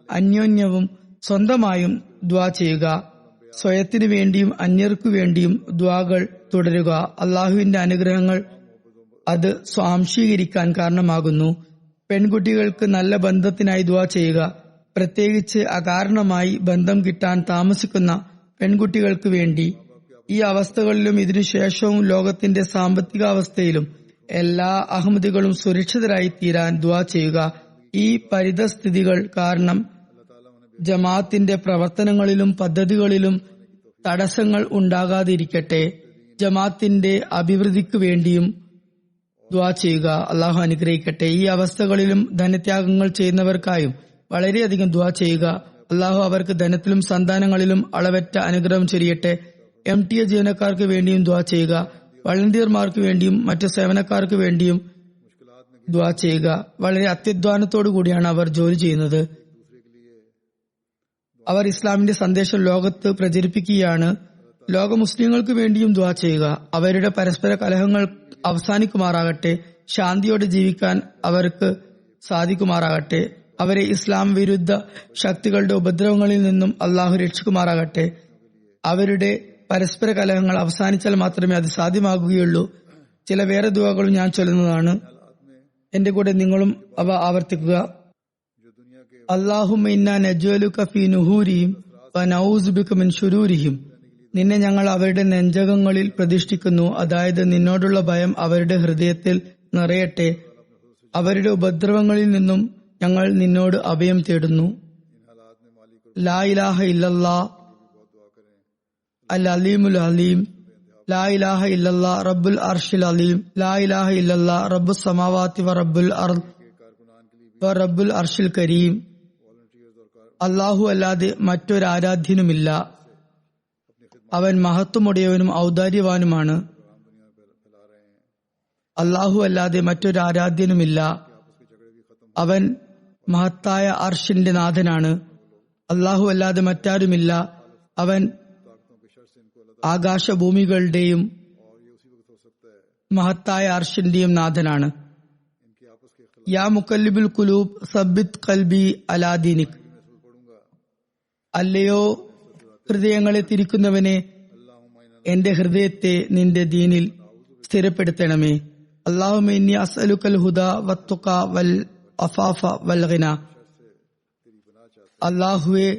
അന്യോന്യവും സ്വന്തമായും ദുആ ചെയ്യുക. സ്വയത്തിനു വേണ്ടിയും അന്യർക്കു വേണ്ടിയും ദുആകൾ തുടരുക. അള്ളാഹുവിന്റെ അനുഗ്രഹങ്ങൾ അത് സ്വാംശീകരിക്കാൻ കാരണമാകുന്നു. പെൺകുട്ടികൾക്ക് നല്ല ബന്ധത്തിനായി ദുആ ചെയ്യുക. പ്രത്യേകിച്ച് അകാരണമായി ബന്ധം കിട്ടാൻ താമസിക്കുന്ന പെൺകുട്ടികൾക്ക് വേണ്ടി. ഈ അവസ്ഥകളിലും ഇതിനുശേഷവും ലോകത്തിന്റെ സാമ്പത്തികാവസ്ഥയിലും എല്ലാ അഹമ്മദികളും സുരക്ഷിതരായി തീരാൻ ദുആ ചെയ്യുക. ഈ പരിതസ്ഥിതികൾ കാരണം ജമാഅത്തിന്റെ പ്രവർത്തനങ്ങളിലും പദ്ധതികളിലും തടസ്സങ്ങൾ ഉണ്ടാകാതിരിക്കട്ടെ. ജമാഅത്തിന്റെ അഭിവൃദ്ധിക്ക് വേണ്ടിയും ദുആ ചെയ്യുക. അള്ളാഹു അനുഗ്രഹിക്കട്ടെ. ഈ അവസ്ഥകളിലും ധനത്യാഗങ്ങൾ ചെയ്യുന്നവർക്കായും വളരെയധികം ദുആ ചെയ്യുക. അള്ളാഹു അവർക്ക് ധനത്തിലും സന്താനങ്ങളിലും അളവറ്റ അനുഗ്രഹം ചൊരിയട്ടെ. MTA ജീവനക്കാർക്ക് വേണ്ടിയും ദുആ ചെയ്യുക. വളണ്ടിയർമാർക്ക് വേണ്ടിയും മറ്റു സേവനക്കാർക്ക് വേണ്ടിയും ദുആ ചെയ്യുക. വളരെ അത്യധ്വാനത്തോടു കൂടിയാണ് അവർ ജോലി ചെയ്യുന്നത്. അവർ ഇസ്ലാമിന്റെ സന്ദേശം ലോകത്ത് പ്രചരിപ്പിക്കുകയാണ്. ലോക മുസ്ലിങ്ങൾക്ക് വേണ്ടിയും ദുആ ചെയ്യുക. അവരുടെ പരസ്പര കലഹങ്ങൾ അവസാനിക്കുമാറാകട്ടെ. ശാന്തിയോടെ ജീവിക്കാൻ അവർക്ക് സാധിക്കുമാറാകട്ടെ. അവരെ ഇസ്ലാം വിരുദ്ധ ശക്തികളുടെ ഉപദ്രവങ്ങളിൽ നിന്നും അള്ളാഹു രക്ഷിക്കുമാറാകട്ടെ. അവരുടെ പരസ്പര കലഹങ്ങൾ അവസാനിച്ചാൽ മാത്രമേ അത് സാധ്യമാകുകയുള്ളൂ. ചില വേറെ ദുആകളും ഞാൻ ചൊല്ലുന്നതാണ്. എന്റെ കൂടെ നിങ്ങളും അവ ആവർത്തിക്കുക. അല്ലാഹുമ്മ ഇന്നാ നജ്അലുക ഫീ നുഹൂരിഹിം വനഊസു ബിക മിൻ ശുരൂരിഹിം. നിന്നെ ഞങ്ങൾ അവരുടെ നെഞ്ചകങ്ങളിൽ പ്രതിഷ്ഠിക്കുന്നു. അതായത് നിന്നോടുള്ള ഭയം അവരുടെ ഹൃദയത്തിൽ നിറയട്ടെ. അവരുടെ ഉപദ്രവങ്ങളിൽ നിന്നും ഞങ്ങൾ നിന്നോട് അഭയം തേടുന്നു. ലാ ഇലാഹ ഇല്ലല്ലാ അൽ അലീമുൽ അലീം. ലാ ഇലാഹ ഇല്ലല്ലാ റബ്ബുൽ അർശിൽ അലീം. ലാ ഇലാഹ ഇല്ലല്ലാ റബ്ബുസ് സമാവാതി വ റബ്ബുൽ അർദ് വ റബ്ബുൽ അർശിൽ കരീം. അല്ലാഹു അല്ലാതെ മറ്റൊരാരാധ്യനുമില്ല. അവൻ മഹത്വമുടയവനും ഔദാര്യവാനുമാണ്. അല്ലാഹു അല്ലാതെ മറ്റൊരു ആരാധ്യനുമില്ല. അവൻ മഹത്തായ അർഷിന്റെ നാഥനാണ്. അല്ലാഹു അല്ലാതെ മറ്റാരുമില്ല. അവൻ ആകാശഭൂമികളുടെയും മഹത്തായ അർഷിന്റെയും നാഥനാണ്. യാ മുക്കല്ലിബുൽ ഖുലൂബ് സബ്ബിത് ഖൽബി അലാ ദീനിക്. അല്ലയോ ഹൃദയങ്ങളെ തിരിക്കുന്നവനെ, എന്റെ ഹൃദയത്തെ നിന്റെ ദീനിൽ സ്ഥിരപ്പെടുത്തണമേ. അല്ലാഹുമ്മ ഇന്നി അസ്അലുക്കൽ ഹുദാ വത്തുഖ വൽ അഫാഫ വൽ ഗിന. അല്ലാഹുവേ,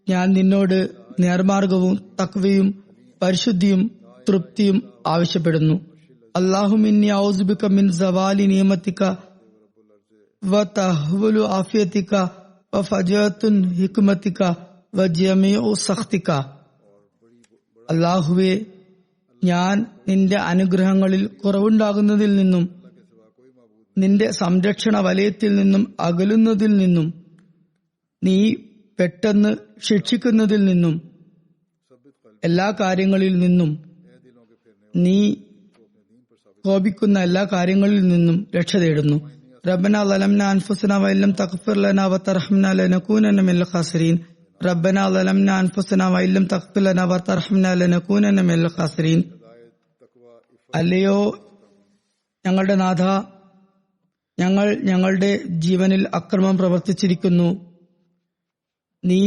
ഞാൻ നിന്നോട് നേർമാർഗവും തഖ്വയും പരിശുദ്ധിയും തൃപ്തിയും ആവശ്യപ്പെടുന്നു. അല്ലാഹുമ്മ ഇന്നി അഊദു ബിക മിൻ സവാലി നിഅമതിക വതഹ്വുലു ആഫിയതിക വഫജഅത്തുൻ ഹിക്മതിക വജമീഉ സഖ്തിക. അല്ലാഹുവേ, ഞാൻ നിന്റെ അനുഗ്രഹങ്ങളിൽ കുറവുണ്ടാകുന്നതിൽ നിന്നും നിന്റെ സംരക്ഷണ വലയത്തിൽ നിന്നും അകലുന്നതിൽ നിന്നും നീ പെട്ടെന്ന് ശിക്ഷിക്കുന്നതിൽ നിന്നും എല്ലാ കാര്യങ്ങളിൽ നിന്നും നീ കോപിക്കുന്ന എല്ലാ കാര്യങ്ങളിൽ നിന്നും രക്ഷ തേടുന്നു. റബ്ബനാ ളലംനാ അൻഫുസനാ വഇല്ലം തഗ്ഫിർ ലനാ വതർഹംനാ ലനകൂനന്ന മിനൽ ഖാസിരീൻ. റബ്ബനാ ളലംനാ അൻഫുസനാ വഇല്ലം തഗ്ഫിർ ലനാ വതർഹംനാ ലനകൂനന്ന മിനൽ ഖാസിരീൻ. അല്ലയോ ഞങ്ങളുടെ നാഥ, ഞങ്ങൾ ഞങ്ങളുടെ ജീവനിൽ അക്രമം പ്രവർത്തിച്ചിരിക്കുന്നു. നീ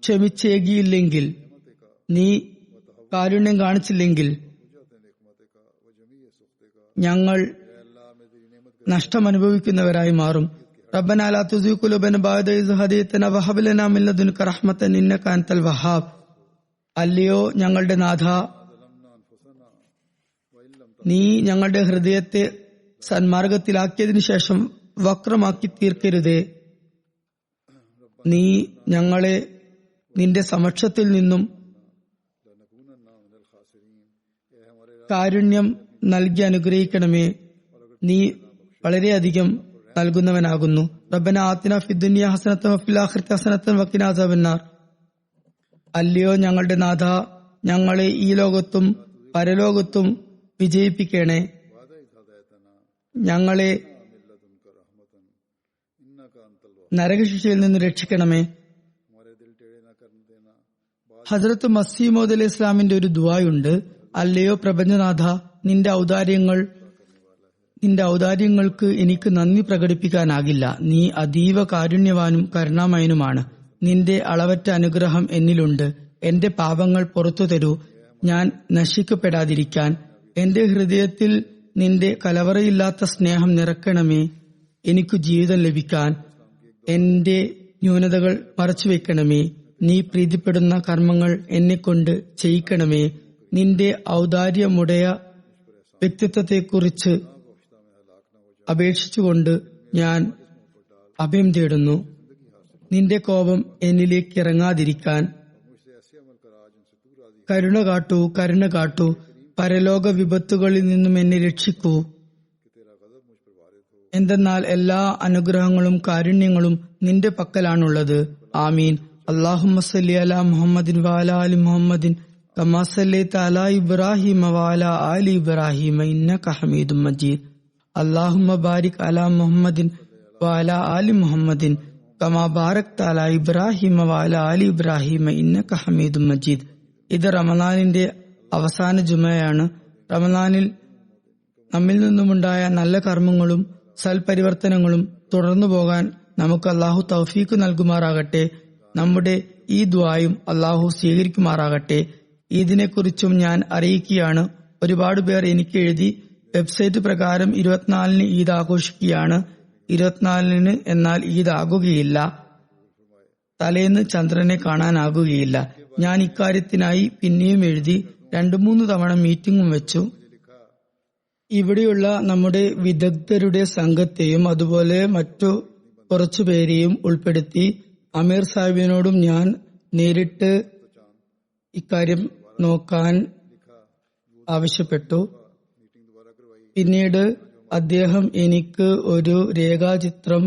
ക്ഷമിച്ചേകിയില്ലെങ്കിൽ, നീ കാരുണ്യം കാണിച്ചില്ലെങ്കിൽ ഞങ്ങൾ നഷ്ടമനുഭവിക്കുന്നവരായി മാറും. റബ്ബനാ ലാ തുസിഗ് ഖുലൂബനാ ബഅദ ഇദ് ഹദൈതനാ വഹബ് ലനാ മിൻ ലദുൻക റഹ്മതൻ ഇന്നക അൻതൽ വഹാബ്. അല്ലയോ ഞങ്ങളുടെ നാഥ, നീ ഞങ്ങളുടെ ഹൃദയത്തെ സന്മാർഗത്തിലാക്കിയതിനു ശേഷം വക്രമാക്കി തീർക്കരുതേ. നീ ഞങ്ങളെ നിന്റെ സമക്ഷത്തിൽ നിന്നും കാരുണ്യം നൽകി അനുഗ്രഹിക്കണമേ. നീ വളരെയധികം നൽകുന്നവനാകുന്നു. റബ്ബനാ ആതിനാ ഫിദ്ദുനിയ ഹസനത്തൻ വഫിൽ ആഖിറതി ഹസനത്തൻ വഖിനാ അസാബന്നാർ. അല്ലയോ ഞങ്ങളുടെ നാഥ, ഞങ്ങളെ ഈ ലോകത്തും പരലോകത്തും വിജയിപ്പിക്കണേ. ഞങ്ങളെ നരകശിക്ഷയിൽ നിന്ന് രക്ഷിക്കണമേ. ഹസ്രത്ത് മസീമോദ് അലൈഹി ഇസ്ലാമിന്റെ ഒരു ദുആയുണ്ട്. അല്ലയോ പ്രപഞ്ചനാഥ, നിന്റെ ഔദാര്യങ്ങൾക്ക് എനിക്ക് നന്ദി പ്രകടിപ്പിക്കാനാകില്ല. നീ അതീവ കാരുണ്യവാനും കരുണാമയനുമാണ്. നിന്റെ അളവറ്റ അനുഗ്രഹം എന്നിലുണ്ട്. എന്റെ പാപങ്ങൾ പുറത്തു തരൂ, ഞാൻ നശിക്കപ്പെടാതിരിക്കാൻ. എന്റെ ഹൃദയത്തിൽ നിന്റെ കലവറയില്ലാത്ത സ്നേഹം നിറക്കണമേ. എനിക്ക് ജീവിതം ലഭിക്കാൻ എന്റെ ന്യൂനതകൾ മറച്ചുവെക്കണമേ. നീ പ്രീതിപ്പെടുന്ന കർമ്മങ്ങൾ എന്നെക്കൊണ്ട് ചെയ്യിക്കണമേ. നിന്റെ ഔദാര്യമുടയ വ്യക്തിത്വത്തെക്കുറിച്ച് അപേക്ഷിച്ചുകൊണ്ട് ഞാൻ അഭയം തേടുന്നു. നിന്റെ കോപം എന്നിലേക്ക് ഇറങ്ങാതിരിക്കാൻ കരുണ കാട്ടൂ. പരലോക വിപത്തുകളിൽ നിന്നും എന്നെ രക്ഷിക്കൂ. എന്തെന്നാൽ എല്ലാ അനുഗ്രഹങ്ങളും കാരുണ്യങ്ങളും നിന്റെ പക്കലാണുള്ളത്. ആമീൻ. അല്ലാഹുമ്മ സല്ലി അലാ മുഹമ്മദിൻ വഅലാ ആലി മുഹമ്മദിൻ കമാ സല്ലൈത അലാ ഇബ്രാഹിമ വഅലാ ആലി ഇബ്രാഹിമ ഇന്നക ഹമീദും മജീദ്. അല്ലാഹുമ്മ ബാരിക് അലാ മുഹമ്മദിൻ വഅലാ ആലി മുഹമ്മദിൻ കമാ ബാരക്ത അലാ ഇബ്രാഹിമ വഅലാ ആലി ഇബ്രാഹിമ ഇന്നക ഹമീദും മജീദ്. ഇത് റമദാനിന്റെ അവസാന ജുമയാണ്. റമദാനിൽ നമ്മിൽ നിന്നുമുണ്ടായ നല്ല കർമ്മങ്ങളും സൽപരിവർത്തനങ്ങളും തുടർന്നു പോകാൻ നമുക്ക് അല്ലാഹു തൗഫീഖ് നൽകുമാറാകട്ടെ. നമ്മുടെ ഈ ദുആയും അല്ലാഹു സ്വീകരിക്കുമാറാകട്ടെ. ഇതിനെക്കുറിച്ചും ഞാൻ അറിയിക്കുകയാണ്. ഒരുപാട് പേർ എനിക്ക് എഴുതി വെബ്സൈറ്റ് പ്രകാരം 24-ന് ഈദ് ആഘോഷിക്കുകയാണ്. 24-ന് എന്നാൽ ഈദ് ആകുകയില്ല. തലേന്ന് ചന്ദ്രനെ കാണാനാകുകയില്ല. ഞാൻ ഇക്കാര്യത്തിനായി പിന്നെയും എഴുതി 2-3 തവണ മീറ്റിംഗും വെച്ചു. ഇവിടെയുള്ള നമ്മുടെ വിദഗ്ധരുടെ സംഘത്തെയും അതുപോലെ മറ്റു കുറച്ചുപേരെയും ഉൾപ്പെടുത്തി അമീർ സാഹിബിനോടും ഞാൻ നേരിട്ട് ഇക്കാര്യം നോക്കാൻ ആവശ്യപ്പെട്ടു. പിന്നീട് അദ്ദേഹം എനിക്ക് ഒരു രേഖാചിത്രം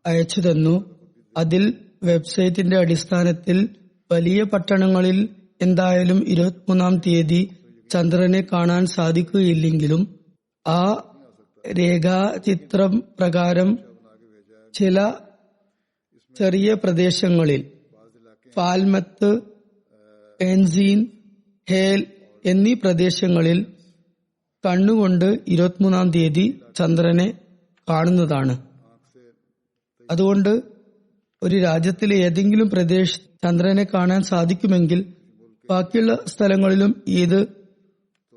അയച്ചു തന്നു. അതിൽ വെബ്സൈറ്റിന്റെ അടിസ്ഥാനത്തിൽ വലിയ പട്ടണങ്ങളിൽ എന്തായാലും 23-ാം തീയതി ചന്ദ്രനെ കാണാൻ സാധിക്കുകയില്ലെങ്കിലും ആ രേഖാചിത്രം പ്രകാരം ചില ചെറിയ പ്രദേശങ്ങളിൽ ഫാൽമത്ത്, പെൻസീൻ, ഹേൽ എന്നീ പ്രദേശങ്ങളിൽ കണ്ണുകൊണ്ട് 23-ാം തീയതി ചന്ദ്രനെ കാണുന്നതാണ്. അതുകൊണ്ട് ഒരു രാജ്യത്തിലെ ഏതെങ്കിലും പ്രദേശത്ത് ചന്ദ്രനെ കാണാൻ സാധിക്കുമെങ്കിൽ ബാക്കിയുള്ള സ്ഥലങ്ങളിലും ഈദ്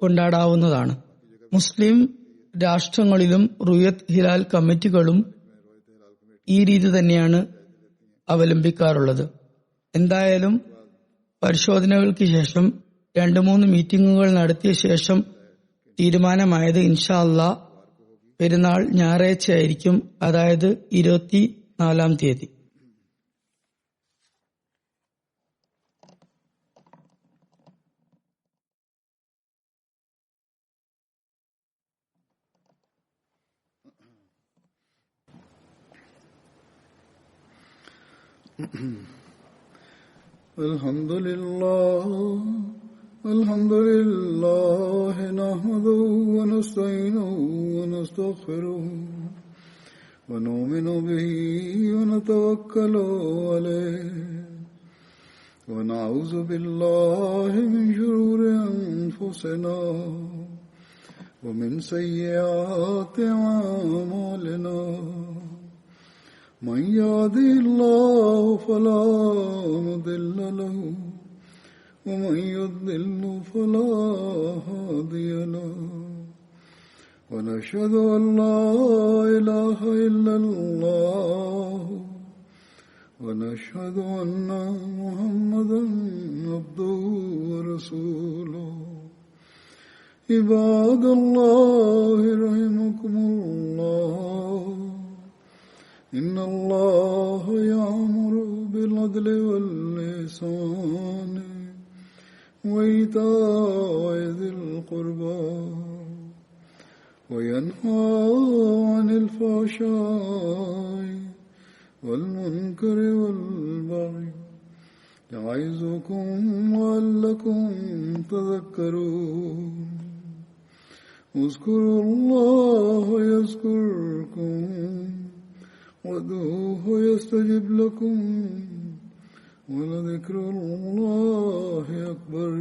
കൊണ്ടാടാവുന്നതാണ്. മുസ്ലിം രാഷ്ട്രങ്ങളിലും റുയത്ത് ഹിലാൽ കമ്മിറ്റികളും ഈ രീതി തന്നെയാണ് അവലംബിക്കാറുള്ളത്. എന്തായാലും പരിശോധനകൾക്ക് ശേഷം 2-3 മീറ്റിംഗുകൾ നടത്തിയ ശേഷം തീരുമാനമായത് ഇൻഷാ അല്ലാഹ് പെരുന്നാൾ ഞായറാഴ്ചയായിരിക്കും, അതായത് 24-ാം തീയതി. Alhamdulillah nahmaduhu wa nasta'inuhu wa nastaghfiruhu wa nu'minu bihi wa natawakkalu alayhi wa na'udhu billahi min shururi anfusina wa min sayyiati a'malina. من يهده الله فلا مضل له ومن يضلل فلا هادي له ونشهد أن لا إله إلا الله ونشهد أن محمدا عبده ورسوله. عباد الله رحمكم الله إن الله يأمر بالعدل والإحسان وإيتاء ذي القربى وينهى عن الفحشاء والمنكر والبغي يعظكم لعلكم تذكرون. اذكروا الله يذكركم وادعوه يستجب لكم ولذكر الله أكبر.